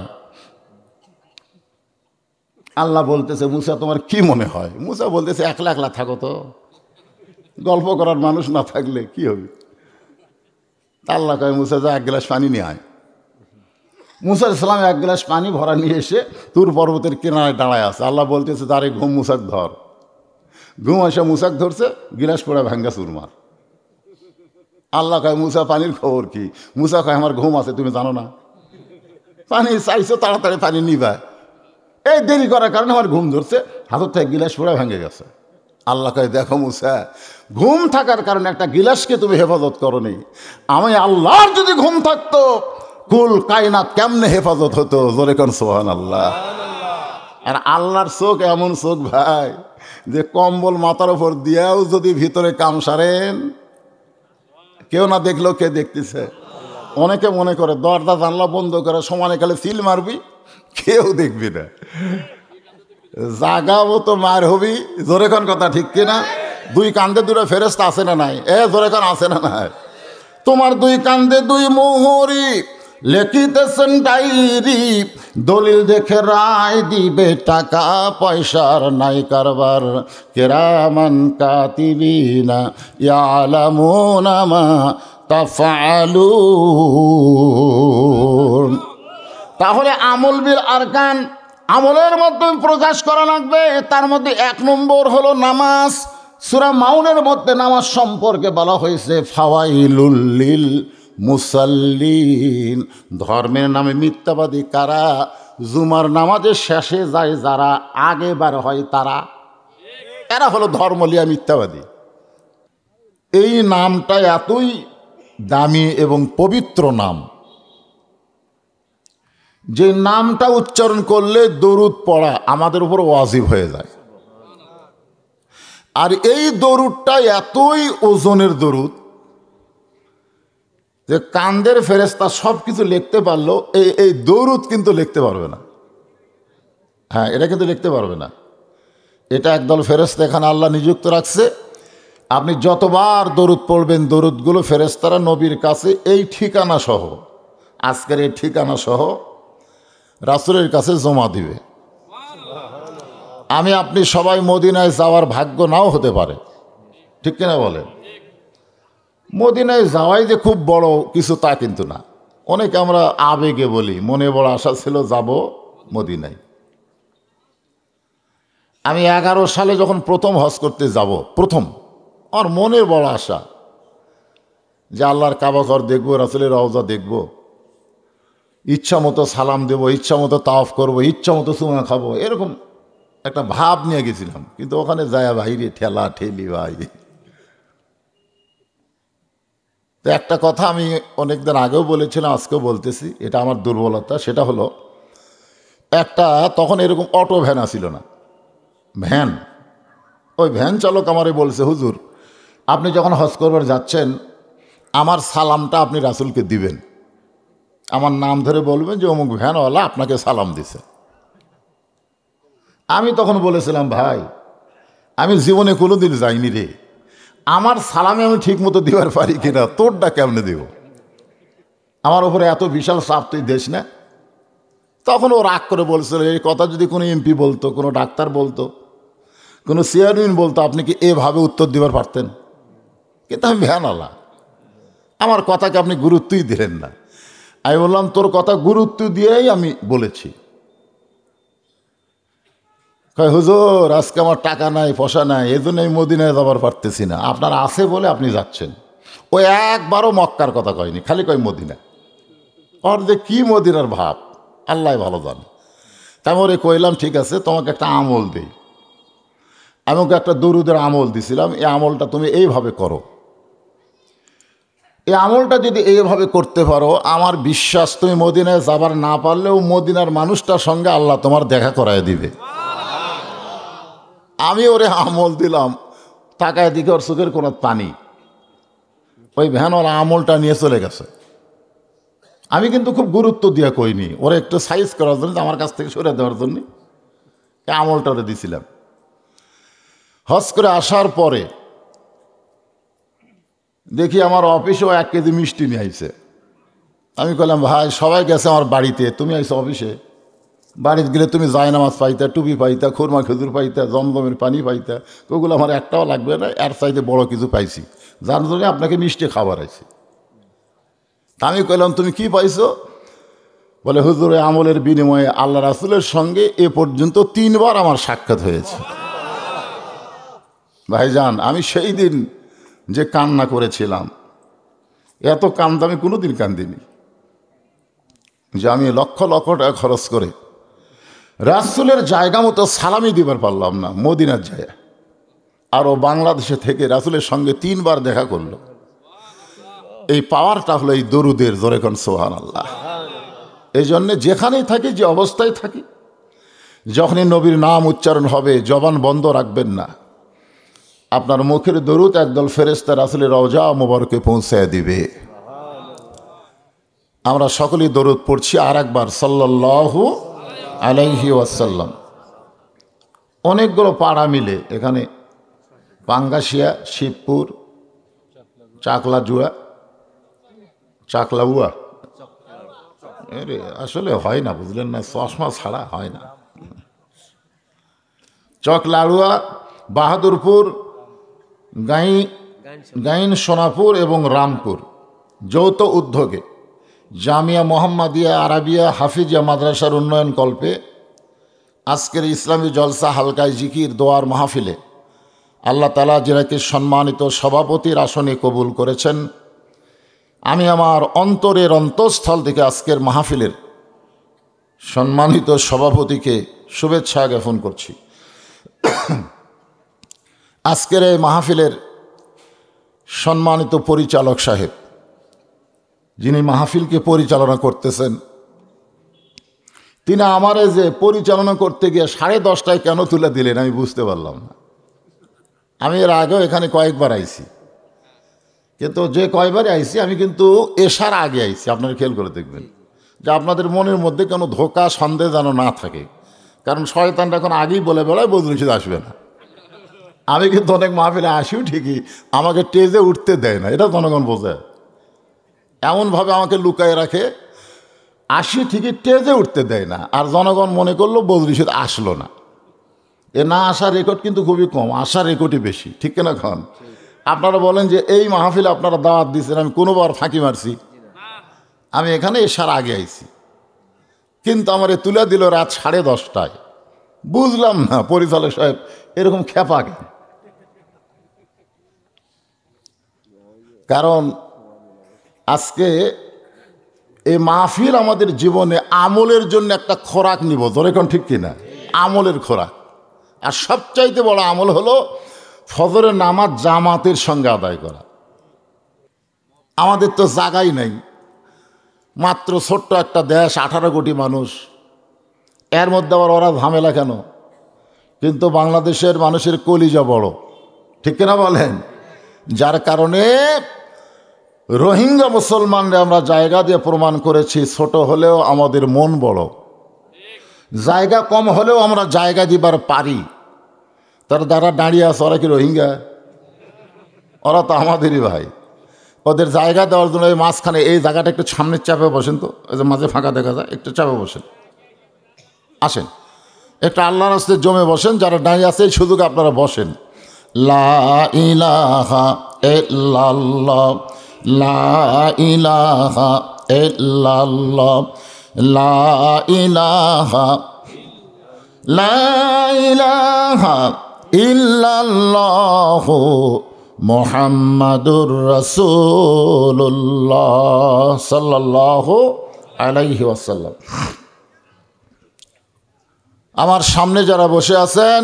আল্লাহ বলতেছে, মুসা তোমার কি মনে হয়? মুসা বলতেছে, একলা একলা থাকো তো, গল্প করার মানুষ না থাকলে কি হবে? আল্লাহ কয়, মুসা যা এক গ্লাস পানি নিয়ে আয়। মুসা আলাইহিস সালাম এক গ্লাস পানি ভরা নিয়ে এসে তুর পর্বতের কিনারায় দাঁড়ায় আছে। আল্লাহ বলতেছে, তারে ঘুম মুসাক ধর। ঘুম এসে মুসাক ধরছে, গিলাস পড়া ভাঙ্গা চুরমার। আল্লাহ কয়, মুসা পানির খবর কি? মুসা কয়, আমার ঘুম আছে, তুমি জানো না? পানি চাইছো, তাড়াতাড়ি পানি নিবা, এই দেরি করার কারণে আমার ঘুম ধরছে, হাতের থেকে গিলাস পড়া ভেঙে গেছে। আল্লাহ কয়, দেখো মুসা, ঘুম থাকার কারণে একটা গিলাসকে তুমি হেফাজত করনি। আমি আল্লাহর যদি ঘুম থাকতো, কুল কায়নাত কেমনে হেফাজত হতো? জোরে কোন সুবহানাল্লাহ। আর আল্লাহর চোখ এমন চোখ ভাই, যে কম্বল মাথার উপর দিয়াও যদি ভিতরে কাম সারেন, কেউ না দেখলেও কে দেখতেছে? অনেকে মনে করে দরজা জানলা বন্ধ করে সমানে কালে সিল মারবি, কেউ দেখবি না। জাগাবো তো মার হবি। জোরে কোন কথা ঠিক কিনা? দুই কান্দে দুটো ফেরেশতা আছে না নাই? জোরে কোন আছে না নাই? তোমার দুই কান্দে দুই মোহরি লেখিতেছেন ডায়েরি, দলিল দেখে রায় দিবে, টাকা পয়সার নাই কারবার। কিরামান কাতিবিনা ইয়ালামুনা মা তাফআলুন। তাহলে আমল বিল আরকান, আমলের মাধ্যমে প্রকাশ করা লাগবে। তার মধ্যে এক নম্বর হলো নামাজ। সূরা মাউনের মধ্যে নামাজ সম্পর্কে বলা হয়েছে, ফাওয়াইলুল লিল মুসাল্লিন। ধর্মের নামে মিথ্যাবাদী কারা? জুমার নামাজের শেষে যায় যারা, আগে বার হয় তারা, এরা হলো ধর্মলিয়া মিথ্যাবাদী। এই নামটা এতই দামি এবং পবিত্র নাম, যে নামটা উচ্চারণ করলে দরুদ পড়া আমাদের উপর ওয়াজিব হয়ে যায়। আর এই দরুদটা এতই ওজনের দরুদ যে কান্দের ফেরেশতা সব কিছু লিখতে পারলো, এই দরুদ কিন্তু লিখতে পারবে না। হ্যাঁ, এটা কিন্তু লিখতে পারবে না। এটা একদল ফেরেশতা এখানে আল্লাহ নিযুক্ত রাখছে। আপনি যতবার দরুদ পড়বেন, দরুদগুলো ফেরেশতারা নবীর কাছে এই ঠিকানা সহ, আজকের এই ঠিকানা সহ রাসূলের কাছে জমা দিবে। আমি আপনি সবাই মদিনায় যাওয়ার ভাগ্য নাও হতে পারে, ঠিক কিনা বলেন? মদিনায় যাওয়াই যে খুব বড় কিছু তা কিন্তু না। অনেকে আমরা আবেগে বলি, মনে বড় আশা ছিল যাব মদিনায়। আমি 11 সালে যখন প্রথম হজ করতে যাব, প্রথম আমার মনের বড় আশা যে আল্লাহর কাবা ঘর দেখবো, রাসূলের রওজা দেখবো, ইচ্ছা মতো সালাম দেবো, ইচ্ছা মতো তাওয়াফ করবো, ইচ্ছা মতো চুমা খাবো, এরকম একটা ভাব নিয়ে গেছিলাম। কিন্তু ওখানে যায় ভাইরে ঠেলা ঠেলি ভাই। তো একটা কথা আমি অনেকদিন আগেও বলেছিলাম, আজকেও বলতেছি, এটা আমার দুর্বলতা। সেটা হলো, একটা তখন এরকম অটো ভ্যান আসিল না, ভ্যান। ওই ভ্যান চালক আমারে বলছে, হুজুর আপনি যখন হজ করবার যাচ্ছেন আমার সালামটা আপনি রাসূলকে দিবেন, আমার নাম ধরে বলবেন যে অমুক ভ্যানওয়ালা আপনাকে সালাম দিছে। আমি তখন বলেছিলাম, ভাই আমি জীবনে কোনোদিন যাইনি রে, আমার সালামে আমি ঠিক মতো দিবার পারি কিনা, তোরটা কেমনে দেব, আমার উপরে এত বিশাল চাপ তুই দেশ না। তখন ও রাগ করে বলছিল, এই কথা যদি কোনো এমপি বলতো, কোনো ডাক্তার বলতো, কোনো চেয়ারম্যান বলতো, আপনি কি এভাবে উত্তর দিবার পারতেন? কিন্তু আমি ভ্যানওয়ালা, আমার কথাকে আপনি গুরুত্বই দিলেন না। আমি বললাম, তোর কথা গুরুত্ব দিয়েই আমি বলেছি। কয় হুজুর আজকে আমার টাকা নাই, পয়সা নাই, এই জন্য আমি মদিনায় যাবার পারতেছি না। আপনার আছে বলে আপনি যাচ্ছেন। ও একবারও মক্কার কথা কয়নি, খালি কয় মদিনা। ওর যে কী মদিনার ভাব আল্লাহ ভালো জানে। তাই ওরে কইলাম, ঠিক আছে তোমাকে একটা আমল দিই। আমি ওকে একটা দরুদের আমল দিছিলাম, এই আমলটা তুমি এইভাবে করো। এই আমলটা যদি এইভাবে করতে পারো, আমার বিশ্বাস তুমি মদিনায় যাবার না পারলেও মদিনার মানুষটার সঙ্গে আল্লাহ তোমার দেখা করায় দিবে। আমি ওরে আমল দিলাম, তাকায় দিকে ওর চোখের কোনো পানি। ওই ভ্যানওয়ালা আমলটা নিয়ে চলে গেছে। আমি কিন্তু খুব গুরুত্ব দিয়ে কইনি, ওরা একটু সাইজ করার জন্য, আমার কাছ থেকে সরে দেওয়ার জন্য এই আমলটা ওরে দিছিলাম। হজ করে আসার পরে দেখি আমার অফিসেও 1 কেজি মিষ্টি নিয়ে আইছে। আমি বললাম, ভাই সবাই গেছে আমার বাড়িতে, তুমি আইছো অফিসে? বাড়িতে গেলে তুমি জায়নামাজ পাইতা, টুপি পাইতা, খুরমা খেজুর পাইতা, জমজমের পানি পাইতা, ওগুলো আমার একটাও লাগবে না, এর চাইতে বড় কিছু পাইছি, যার জন্য আপনাকে মিষ্টি খাবার আইছি। আমি কইলাম, তুমি কি পাইছো? বলে, হুজুরে আমলের বিনিময়ে আল্লাহ রাসূলের সঙ্গে এ পর্যন্ত 3 বার আমার সাক্ষাৎ হয়েছে। ভাইজান আমি সেই দিন যে কান্না করেছিলাম, এত কান্দা আমি কোনোদিন কান্দিনি। যে আমি লক্ষ লক্ষ টাকা খরচ করে রাসূলের জায়গা মতো সালামি দিবার পারলাম না মদিনার জায়গা, আর ও বাংলাদেশে থেকে রাসূলের সঙ্গে 3 বার দেখা করলো। এই পাওয়ারটা হলো এই দরুদের, জোরে কোন সুবহানাল্লাহ। এই জন্যে যেখানেই থাকি, যে অবস্থায় থাকি, যখনই নবীর নাম উচ্চারণ হবে জবান বন্ধ রাখবেন না। আপনার মুখের দরুদ একদল ফেরেশতা রাসূলের রওজা মোবারকে পৌঁছায় দিবে। আমরা সকলেই দরুদ পড়ছি আর একবার, সাল্লাল্লাহু আলাইহি ওয়াসাল্লাম। অনেকগুলো পাড়া মিলে এখানে, পাঙ্গাশিয়া, শিবপুর, চাকলাউয়া, আসলে হয় না, বুঝলেন না, চশমা ছাড়া হয় না। চকলাড়ুয়া, বাহাদুরপুর, গাইন, সোনাপুর এবং রামপুর যৌথ উদ্যোগে জামিয়া মোহাম্মদিয়া আরাবিয়া হাফিজিয়া মাদ্রাসার উন্নয়ন কল্পে আজকের ইসলামী জলসা হালকায় জিকির দোয়ার মাহফিলে আল্লাহ তাআলা যাকে সম্মানিত সভাপতির আসনে কবুল করেছেন, আমি আমার অন্তরের অন্তঃস্থল থেকে আজকের মাহফিলের সম্মানিত সভাপতিকে শুভেচ্ছা জ্ঞাপন করছি। আজকের এই মাহফিলের সম্মানিত পরিচালক সাহেব, যিনি মাহফিলকে পরিচালনা করতেছেন, তিনি আমারে যে পরিচালনা করতে গিয়ে 10:30টায় কেন তুলে দিলেন আমি বুঝতে পারলাম না। আমি এর আগেও এখানে কয়েকবার আইছি, কিন্তু যে কয়বারে আইছি আমি কিন্তু এশার আগে আইছি। আপনারা খেয়াল করে দেখবেন যে আপনাদের মনের মধ্যে কোনো ধোঁকা সন্দেহ যেন না থাকে, কারণ শয়তানটা এখন আগেই বলে বেড়ায় বদরুশিদ আসবে না। আমি কিন্তু অনেক মাহফিলে আসিও ঠিকই, আমাকে টেজে উঠতে দেয় না, এটা জনগণ বোঝে। এমনভাবে আমাকে লুকায় রাখে, আসি ঠিকই, টেজে উঠতে দেয় না। আর জনগণ মনে করলো বদরুশিদ আসলো না। এ না আসার রেকর্ড কিন্তু খুবই কম, আসার রেকর্ডই বেশি, ঠিক কিনা? খান আপনারা বলেন যে এই মাহফিলে আপনারা দাওয়াত দিচ্ছেন, আমি কোনোবার ফাঁকি মারছি? আমি এখানে এসার আগে আইছি, কিন্তু আমার তুলে দিল রাত 10:30টায়। বুঝলাম না পরিচালক সাহেব এরকম খেপা কেন? কারণ আজকে এই মাহফিল আমাদের জীবনে আমলের জন্য একটা খোরাক নিব, তোর এখন ঠিক কিনা? আমলের খোরাক। আর সবচাইতে বড় আমল হলো ফজরের নামাজ জামাতের সঙ্গে আদায় করা। আমাদের তো জায়গাই নাই, মাত্র ছোট্ট একটা দেশ, 18 কোটি মানুষ, এর মধ্যে আবার ওরা ঝামেলা কেন? কিন্তু বাংলাদেশের মানুষের কলিজা বড়, ঠিক কিনা বলেন? যার কারণে রোহিঙ্গা মুসলমানরা আমরা জায়গা দিয়ে প্রমাণ করেছি, ছোট হলেও আমাদের মন বড়, জায়গা কম হলেও আমরা জায়গা দিবার পারি। তার দ্বারা দাঁড়িয়ে আছে, ওরা কি রোহিঙ্গা? ওরা তো আমাদেরই ভাই। ওদের জায়গা দেওয়ার জন্য এই মাঝখানে এই জায়গাটা একটু সামনের চাপে বসেন তো, এই যে মাঝে ফাঁকা দেখা যায়, একটু চাপে বসেন, আসেন একটু আল্লাহর রাস্তায় জমে বসেন। যারা দাঁড়িয়ে আছে এই সুযোগে আপনারা বসেন। লা ইলাহা ইল্লাল্লাহ, লা ইলাহা ইল্লাল্লাহ, লা ইলাহা, লা ইলাহা ইল্লাল্লাহ মুহাম্মাদুর রাসূলুল্লাহ সাল্লাল্লাহু আলাইহি ওয়াসাল্লাম। আমার সামনে যারা বসে আছেন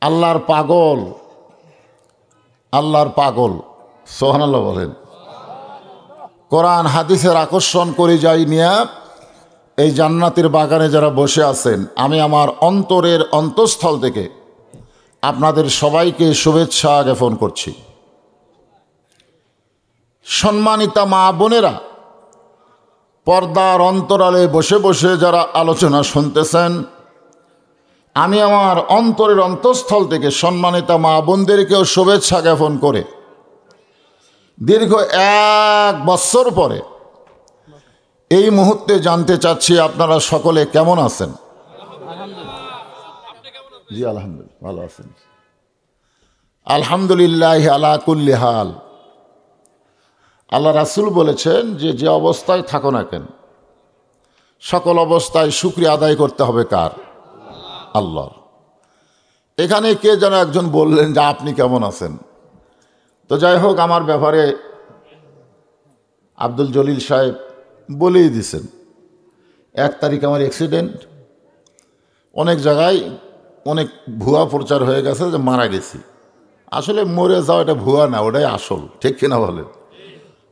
আল্লাহর পাগল, আল্লাহর পাগল, সুবহানাল্লাহ বলেন। কোরআন হাদিসের আকর্ষণ করে যাই নিয়ে এই জান্নাতের বাগানে যারা বসে আছেন, আমি আমার অন্তরের অন্তঃস্থল থেকে আপনাদের সবাইকে শুভেচ্ছা জ্ঞাপন করছি। সম্মানিতা মা বোনেরা, পর্দার অন্তরালে বসে বসে যারা আলোচনা শুনতেছেন, আমি আমার অন্তরের অন্তঃস্থল থেকে সম্মানিতা মা বোনদেরকেও শুভেচ্ছা জ্ঞাপন করে দীর্ঘ 1 বছর পরে এই মুহূর্তে জানতে চাচ্ছি আপনারা সকলে কেমন আছেন? জি আলহামদুলিল্লাহ, ভালো আছেন। আলহামদুলিল্লাহ আলা কুল্লি হাল। আল্লাহ রাসূল বলেছেন যে যে অবস্থায় থাকো না কেন, সকল অবস্থায় শুকরিয়া আদায় করতে হবে কার? আল্লাহর। এখানে কে যেন একজন বললেন যে আপনি কেমন আছেন। তো যাই হোক, আমার ব্যাপারে আব্দুল জলিল সাহেব বলেই দিছেন, 1 তারিখ আমার অ্যাক্সিডেন্ট। অনেক জায়গায় অনেক ভুয়া প্রচার হয়ে গেছে যে মারা গেছি। আসলে মরে যাওয়া এটা ভুয়া না, ওটাই আসল, ঠিক কিনা বলেন?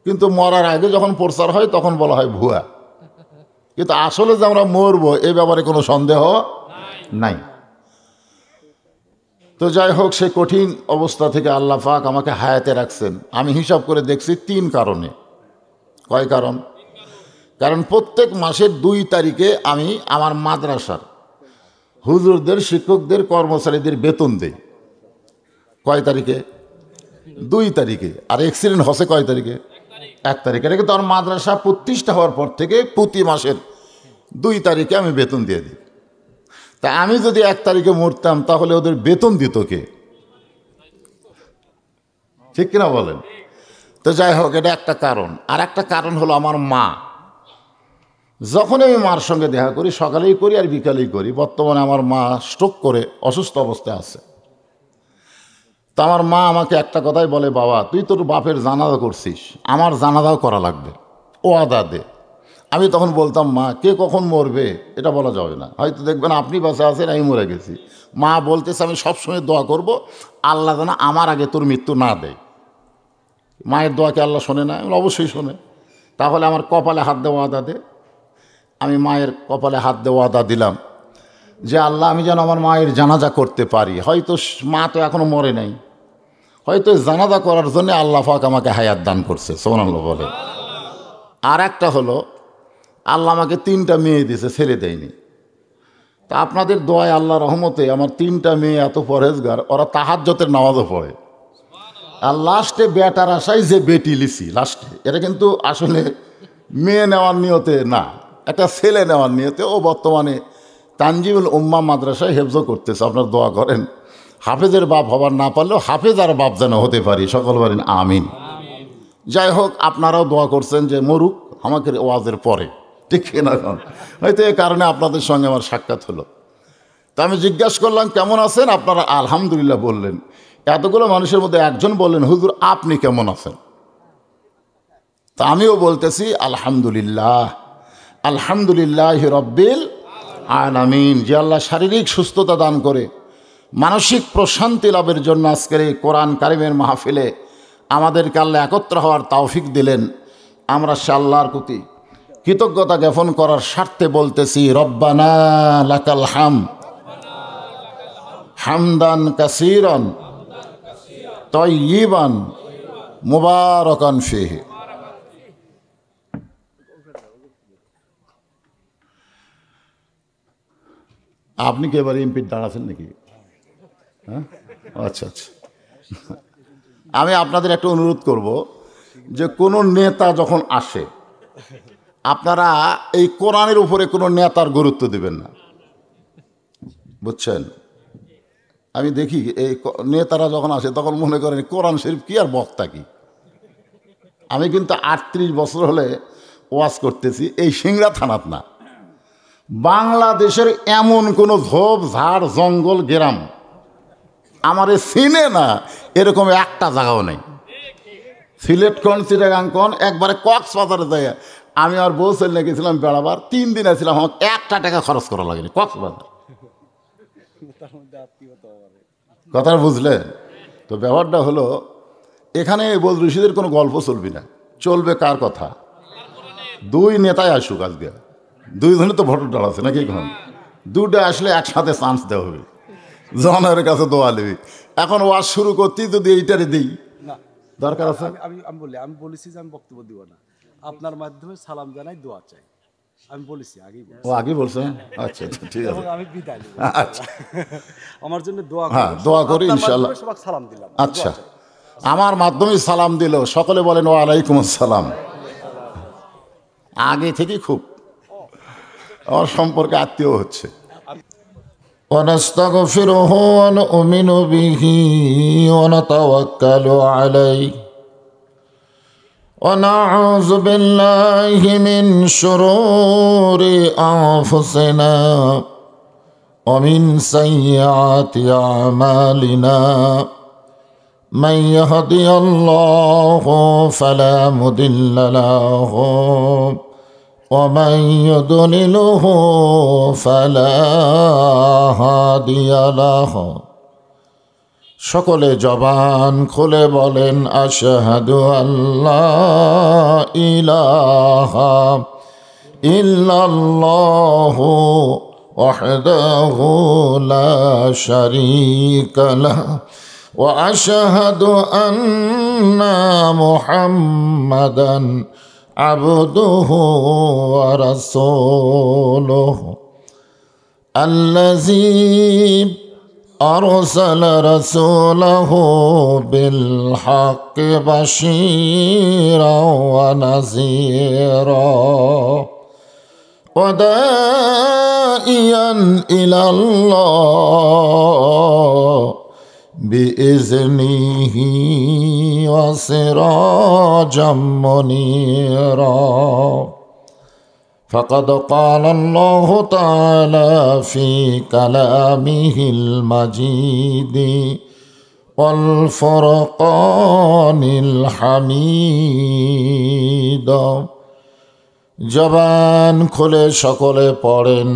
কিন্তু মরার আগে যখন প্রচার হয় তখন বলা হয় ভুয়া। কিন্তু আসলে যে আমরা মরবো এই ব্যাপারে কোনো সন্দেহ নাই। তো যাই হোক, সে কঠিন অবস্থা থেকে আল্লাহ পাক আমাকে হায়াতে রাখছেন। আমি হিসাব করে দেখছি 3 কারণে। কয় কারণ? কারণ প্রত্যেক মাসের 2 তারিখে আমি আমার মাদ্রাসার হুজুরদের, শিক্ষকদের, কর্মচারীদের বেতন দেই। কয় তারিখে? 2 তারিখে। আর অ্যাক্সিডেন্ট হচ্ছে কয় তারিখে? 1 তারিখে। এটা কিন্তু আমার মাদ্রাসা প্রতিষ্ঠা হওয়ার পর থেকে প্রতি মাসের 2 তারিখে আমি বেতন দিয়ে দিই। তা আমি যদি 1 তারিখে মরতাম তাহলে ওদের বেতন দিত কে? ঠিক কিনা বলেন? তো যাই হোক, এটা একটা কারণ। আর একটা কারণ হলো আমার মা। যখন আমি মার সঙ্গে দেখা করি, সকালেই করি আর বিকালেই করি। বর্তমানে আমার মা স্ট্রোক করে অসুস্থ অবস্থায় আছে। তো আমার মা আমাকে একটা কথাই বলে, বাবা তুই তোর বাপের জানাজা করছিস, আমার জানাজাও করা লাগবে, ও আদা দে। আমি তখন বলতাম, মা কে কখন মরবে এটা বলা যাবে না, হয়তো দেখবেন আপনি বাঁচা আছেন, আমি মরে গেছি। মা বলতেছে আমি সবসময় দোয়া করব আল্লাহ যেন আমার আগে তোর মৃত্যু না দেয়। মায়ের দোয়াকে আল্লাহ শোনে না? অবশ্যই শোনে। তাহলে আমার কপালে হাত দেওয়া আদা দে। আমি মায়ের কপালে হাত দেওয়া আদা দিলাম যে আল্লাহ আমি যেন আমার মায়ের জানাজা করতে পারি। হয়তো মা তো এখনো মরে নাই, হয়তো জানাজা করার জন্য আল্লাহ পাক আমাকে হায়াত দান করছে। সুবহানাল্লাহ বলে। আর একটা হলো, আল্লাহ আমাকে 3টা মেয়ে দিয়েছে, ছেলে দেয়নি। তা আপনাদের দোয়ায় আল্লাহ রহমতে আমার 3টা মেয়ে এত পরহেজগার, ওরা তাহাজ্জুদের নামাজও পড়ে। আর লাস্টে বেটার আশায় যে বেটি লিছি লাস্টে, এটা কিন্তু আসলে মেয়ে নেওয়ার নিয়তে না, একটা ছেলে নেওয়ার নিয়তে। ও বর্তমানে তানজিমুল উম্মাহ মাদ্রাসায় হেফজ করতেছে। আপনার দোয়া করেন, হাফেজের বাপ হবার না পারলেও হাফেজ আর বাপ যেন হতে পারি, সকল বলেন আমিন। যাই হোক, আপনারাও দোয়া করছেন যে মরুক আমাকে ওয়াজের পরে, ঠিক না? এখন হয়তো এই কারণে আপনাদের সঙ্গে আমার সাক্ষাৎ হলো। তা আমি জিজ্ঞাসা করলাম কেমন আছেন, আপনারা আলহামদুলিল্লাহ বললেন। এতগুলো মানুষের মধ্যে একজন বললেন হুজুর আপনি কেমন আছেন? তা আমিও বলতেছি আলহামদুলিল্লাহ, আলহামদুলিল্লাহ রব্বিল আলামিন। যে আল্লাহ শারীরিক সুস্থতা দান করে মানসিক প্রশান্তি লাভের জন্য আজকের এই কোরআন কারিমের মাহফিলে আমাদেরকে আল্লাহ একত্র হওয়ার তৌফিক দিলেন। আমরা সে আল্লাহর প্রতি কৃতজ্ঞতা জ্ঞাপন করার স্বার্থে বলতেছি রব্বানা লাকাল হামদ হামদান কাসীরান তাইয়িবান মুবারাকান ফীহি। আপনি কি এবারে এমপির দাঁড়াচ্ছেন নাকি? হ্যাঁ, আচ্ছা আচ্ছা। আমি আপনাদের একটা অনুরোধ করব যে কোনো নেতা যখন আসে আপনারা এই কোরআনের উপরে কোনো নেতার গুরুত্ব দেবেন না, বুঝছেন? আমি দেখি এই নেতারা যখন আসে তখন মনে করেন কোরআন শরীফ কি আর বক্তা কি। আমি কিন্তু ৩৮ বছর হলে ওয়াজ করতেছি, এই সিংড়া থানাত না, বাংলাদেশের এমন কোনো ঝোপ ঝাড় জঙ্গল গ্রাম আমারে চিনে না এরকম একটা জায়গাও নেই। সিলেট কোন চিটাগাং কোন একবারে কক্সবাজারে যায় আমি আর বউ চলে গেছিলাম বেড়াবার, 3 দিন আসছিলাম, আমার 1 টাকা খরচ করা লাগেনি কক্সবাজার। কথা বুঝলে? তো ব্যাপারটা হলো এখানে বজলুল রশিদের কোনো গল্প চলবি না, চলবে কার কথা? 2 নেতাই আসুক আজকে, 2 জনে তো ভোটার ডাল আছে নাকি? এখন 2টা আসলে একসাথে চান্স দেওয়া হবে, জনের কাছে দোয়া নেবি। এখন ওয়াজ শুরু করতেই যদি এইটারে দিই দরকার আছে। আমি বলেছি যে আমি বক্তব্য দিব না, আপনার মাধ্যমে সালাম জানাই দোয়া চাই, আমি বলেছি আগেই। ও আগে বলছেন? আচ্ছা আচ্ছা ঠিক আছে, আমি বিদায় নেব। আচ্ছা আমার জন্য দোয়া হ্যাঁ দোয়া করি ইনশাআল্লাহ। সালাম দিলাম। আচ্ছা, আমার মাধ্যমে সালাম দিল, সকলে বলেন ওয়ালাইকুম আসসালাম। আগে থেকে খুব আমার সম্পর্কে আত্মীয় হচ্ছে। ونستغفره ونؤمن به ونتوكل عليه ونعوذ بالله من شرور أنفسنا ومن سيئات أعمالنا من يهدي الله فلا مضل له ومن يضلله فلا هادي له। সকলে জবান খুলে বলেন আশহাদু আল্লা ইলাহা ইল্লাল্লাহু ওয়াহদাহু লা শারীকা লাহু ওয়া আশহাদু আন্না মুহাম্মাদান আবদুহু ওয়া রাসূলুহু আল্লাযী أرسل رسوله بالحق بشيرا ونذيرا وداعيا إلى الله بإذنه وسراجا منيرا فقد قال الله تعالى في كلامه المجيد والفرقان الحميد। জবান খুলে সকলে পড়েন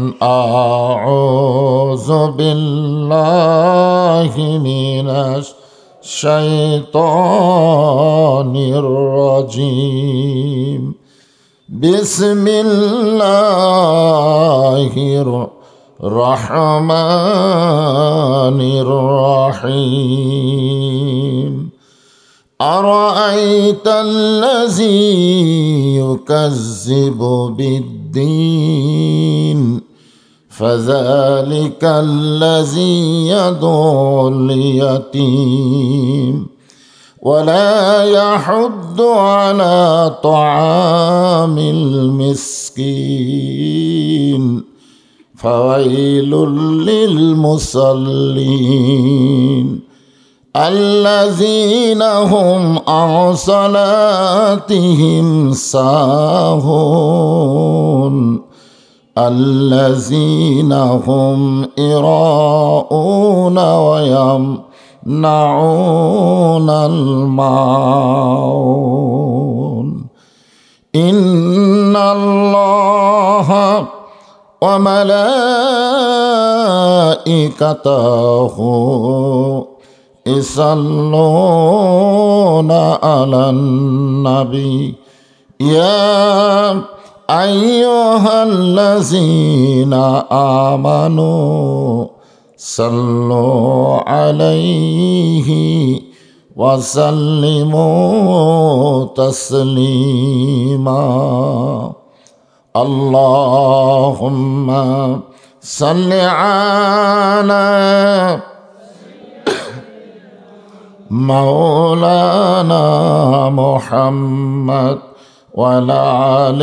আউযু বিল্লাহি মিনাশ শাইতানির রাজিম বিসমিল্লাহির রহমানির রহিম। আরাআইতাল্লাযী ইউকাযযিবু বিদ্দীন ফাযালিকাল্লাযী ইয়াদউল ইয়াতীম ولا يحض على طعام المسكين فويل للمصلين الذين هم عن صلاتهم ساهون الذين هم يراءون ويمنعون الماعون إن الله وملائكته يصلون على النبي يا أيها الذين آمنوا صلوا عليه وسلموا تسليما اللهم صل على مولانا محمد وعلى آل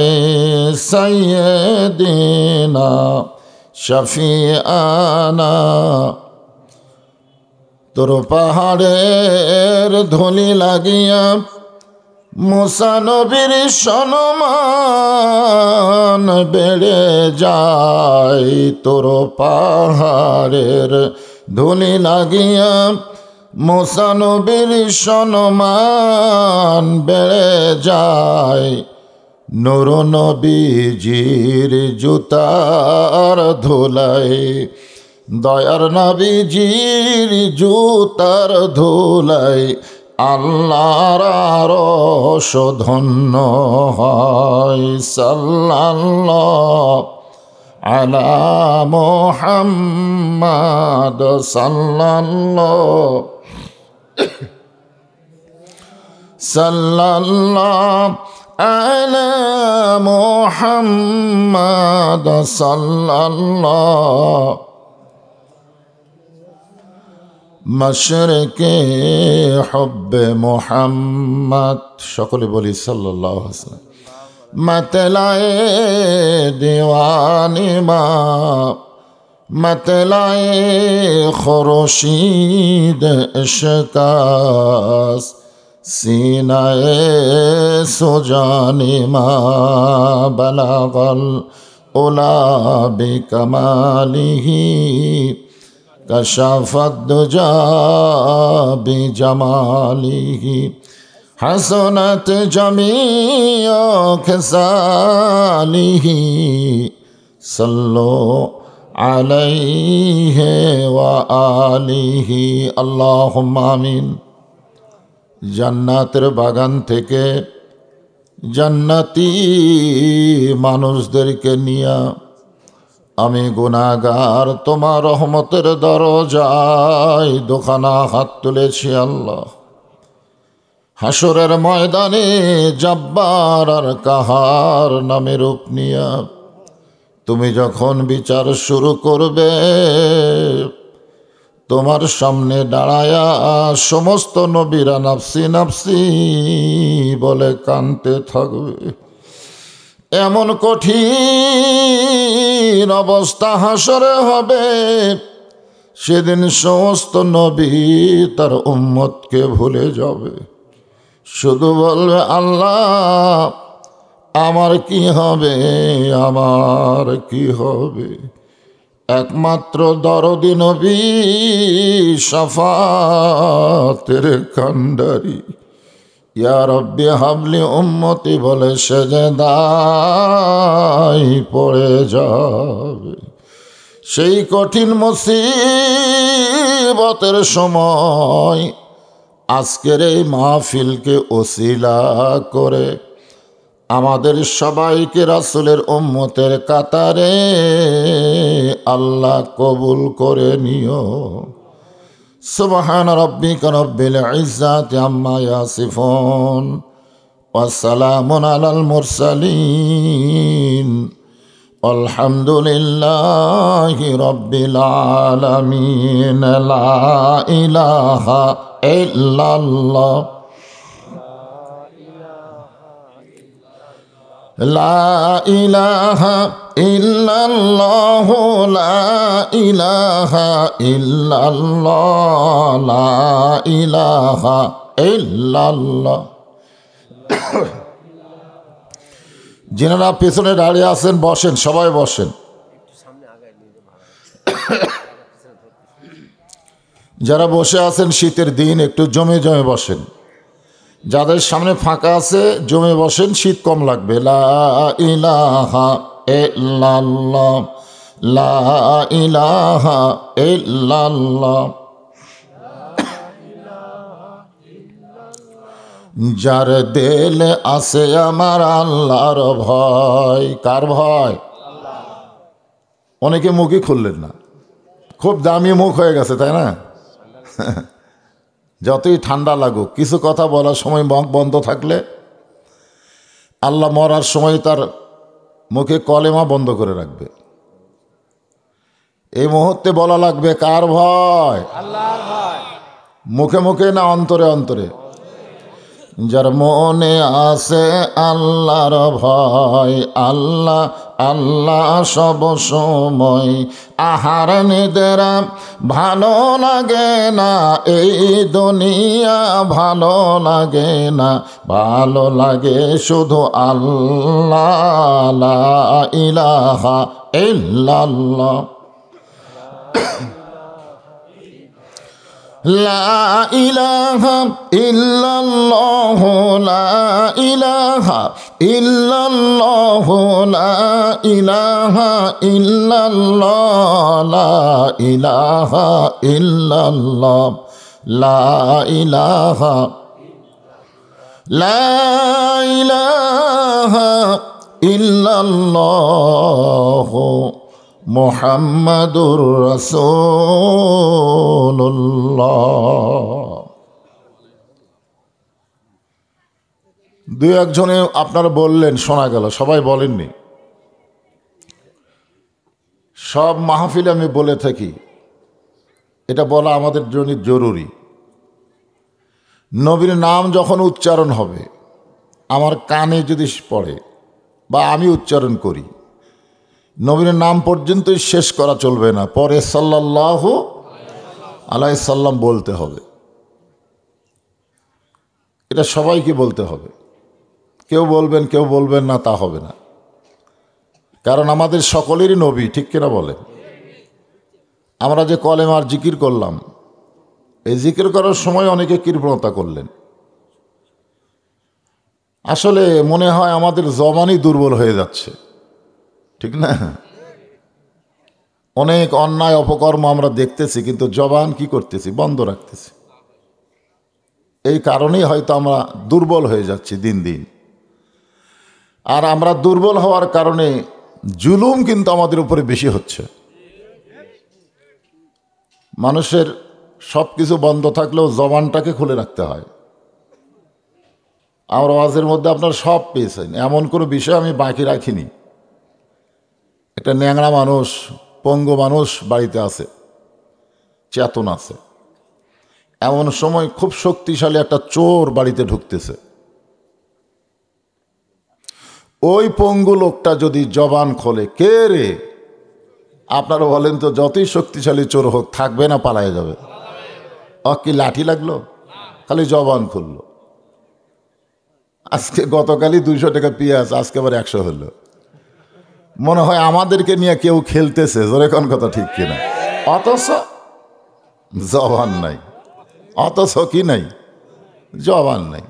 سيدنا شفيعنا তোর পাহাড়ের ধুলি লাগিয়া মুসা নবীর সম্মান বেড়ে যায় তোর পাহাড়ের ধুলি লাগিয়া মুসা নবীর সম্মান বেড়ে যায় নূর নবীজির জুতার ধুলাই দয়ার নবীজির জুতার ধুলাই আল্লাহর আরশ ধন্য হয় সাল্লাল্লাহু আলা মুহাম্মাদ সাল্লাল্লাহু আলা মুহাম্মাদ সাল্লাল্লাহু মশরকে হুব্বে মুহাম্মদ সকলে বলি সাল্লাল্লাহু আলাইহি ওয়াসাল্লাম मतलाए दीवानी माँ मतलाए खुर्शीद इश्कास सीनाए सुजानी माँ बलागल उला बिकमालिही कशफत दुजा बिजमालिही हसनत जमीअ खसालिही सल्लो अलैहि व आलिहि अल्लाहुम्मा आमीन। জান্নাতের বাগান থেকে জান্নাতি মানুষদেরকে নিয়া আমি গুনাহগার তোমার রহমতের দরজায় দুখানা হাত তুলেছি আল্লাহ। হাসরের ময়দানে জব্বার আর কাহার নামে রূপ নিয়া তুমি যখন বিচার শুরু করবে তোমার সামনে দাঁড়ায়া সমস্ত নবীরা নাফসি নাফসি বলে কাঁদতে থাকবে। এমন কঠিন অবস্থা হাসরে হবে, সেদিন সমস্ত নবী তার উম্মতকে ভুলে যাবে, শুধু বলবে আল্লাহ আমার কি হবে, আমার কি হবে। একমাত্র দরদি নবী শাফাতের কান্ডারি ইয়া রব্বি হাবলি উম্মতি বলে সেজদায় পড়ে যাবে। সেই কঠিন মুসিবতের সময় আজকের এই মাহফিলকে ওসিলা করে আমাদের সবাইকে রাসূলের উম্মতের কাতারে আল্লাহ কবুল করে নিও। সুবহান রাব্বিকা রাব্বিল ইজ্জাতি আম্মা ইয়াসিফুন ওয়া সালামুন আলাল মুরসালিন আলহামদুলিল্লাহি রাব্বিল আলামিন। লা ইলাহা ইল্লাল্লাহ লা ইলাহা ইল্লাল্লাহু লা ইলাহা ইল্লাল্লাহ লা ইলাহা ইল্লাল্লাহ। যিনারা পেছনে দাঁড়িয়ে আছেন বসেন, সবাই বসেন। যারা বসে আছেন শীতের দিন একটু জমে জমে বসেন, যাদের সামনে ফাঁকা আছে জমে বসেন, শীত কম লাগবে। লা ইলাহা ইল্লাল্লাহ লা ইলাহা ইল্লাল্লাহ। যার দিলে আছে আমার আল্লাহর ভয়। কার ভয়? অনেকে মুখই খুললেন না, খুব দামি মুখ হয়ে গেছে তাই না? যতই ঠান্ডা লাগুক কিছু কথা বলার সময় মুখ বন্ধ থাকলে আল্লাহ মরার সময় তার মুখে কলেমা বন্ধ করে রাখবে। এই মুহূর্তে বলা লাগবে কার ভয়? আল্লাহর ভয়। মুখে মুখে না অন্তরে অন্তরে? যার মনে আছে আল্লাহর ভয়, আল্লাহ আল্লাহ সব সময়। আহার নিদেরা ভালো লাগে না, এই দুনিয়া ভালো লাগে না, ভালো লাগে শুধু আল্লাহ লা ইলাহা ইল্লাল্লাহ লা ইলাহা ইল্লাল্লাহ লা ইলাহা ইল্লাল্লাহ লা ইলাহা ইল্লাল্লাহ লা ইলাহা ইল্লাল্লাহ লা ইলাহা লা ইলাহা ইল্লাল্লাহ মুহাম্মাদুর রাসূলুল্লাহ। দুই একজনে আপনারা বললেন, শোনা গেল, সবাই বলেননি। সব মাহফিলে আমি বলে থাকি, এটা বলা আমাদের জন্য জরুরি। নবীর নাম যখন উচ্চারণ হবে, আমার কানে যদি পড়ে বা আমি উচ্চারণ করি, নবীর নাম পর্যন্তই শেষ করা চলবে না, পরে সাল্লাল্লাহু আলাইহি সাল্লাম বলতে হবে। এটা সবাইকে বলতে হবে। কেউ বলবেন কেউ বলবেন না, তা হবে না। কারণ আমাদের সকলেরই নবী, ঠিক কিনা বলেন? আমরা যে কলেমার জিকির করলাম, এই জিকির করার সময় অনেকে কৃপণতা করলেন। আসলে মনে হয় আমাদের জবানই দুর্বল হয়ে যাচ্ছে, ঠিক না? অনেক অন্যায় অপকর্ম আমরা দেখতেছি, কিন্তু জবান কি করতেছি? বন্ধ রাখতেছি। এই কারণেই হয়তো আমরা দুর্বল হয়ে যাচ্ছি দিন দিন। আর আমরা দুর্বল হওয়ার কারণে জুলুম কিন্তু আমাদের উপরে বেশি হচ্ছে। মানুষের সব কিছু বন্ধ থাকলেও জবানটাকে খুলে রাখতে হয়। আমার ওয়াজের মধ্যে আপনারা সব পেয়েছেন, এমন কোনো বিষয় আমি বাকি রাখিনি। একটা ন্যাংরা মানুষ, পঙ্গু মানুষ বাড়িতে আছে, চেতন আছে, এমন সময় খুব শক্তিশালী একটা চোর বাড়িতে ঢুকতেছে। ওই পঙ্গু লোকটা যদি জবান খোলে, কে রে? আপনারা বলেন তো, যতই শক্তিশালী চোর হোক, থাকবে না পালায় যাবে? কি লাঠি লাগলো? খালি জবান খুললো। আজকে গতকালই 200 টাকা পেঁয়াজ, আজকে আবার 100 হলো। মনে হয় আমাদেরকে নিয়ে কেউ খেলতেছে, জোরে কোন কথা, ঠিক কিনা? অথচ জবান নাই, অথচ কি নাই? জবান নাই।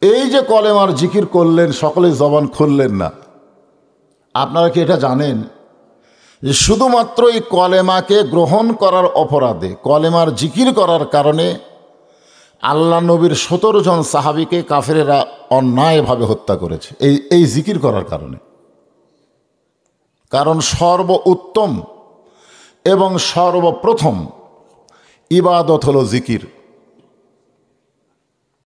এই যে কলেমার জিকির করলেন, সকলে জবান খুললেন না। আপনারা কি এটা জানেন যে শুধুমাত্র এই কলেমাকে গ্রহণ করার অপরাধে, কলেমার জিকির করার কারণে আল্লাহ নবীর 17 জন সাহাবীকে কাফেরেরা অন্যায়ভাবে হত্যা করেছে, এই জিকির করার কারণে। কারণ সর্ব উত্তম এবং সর্বপ্রথম ইবাদত হলো জিকির।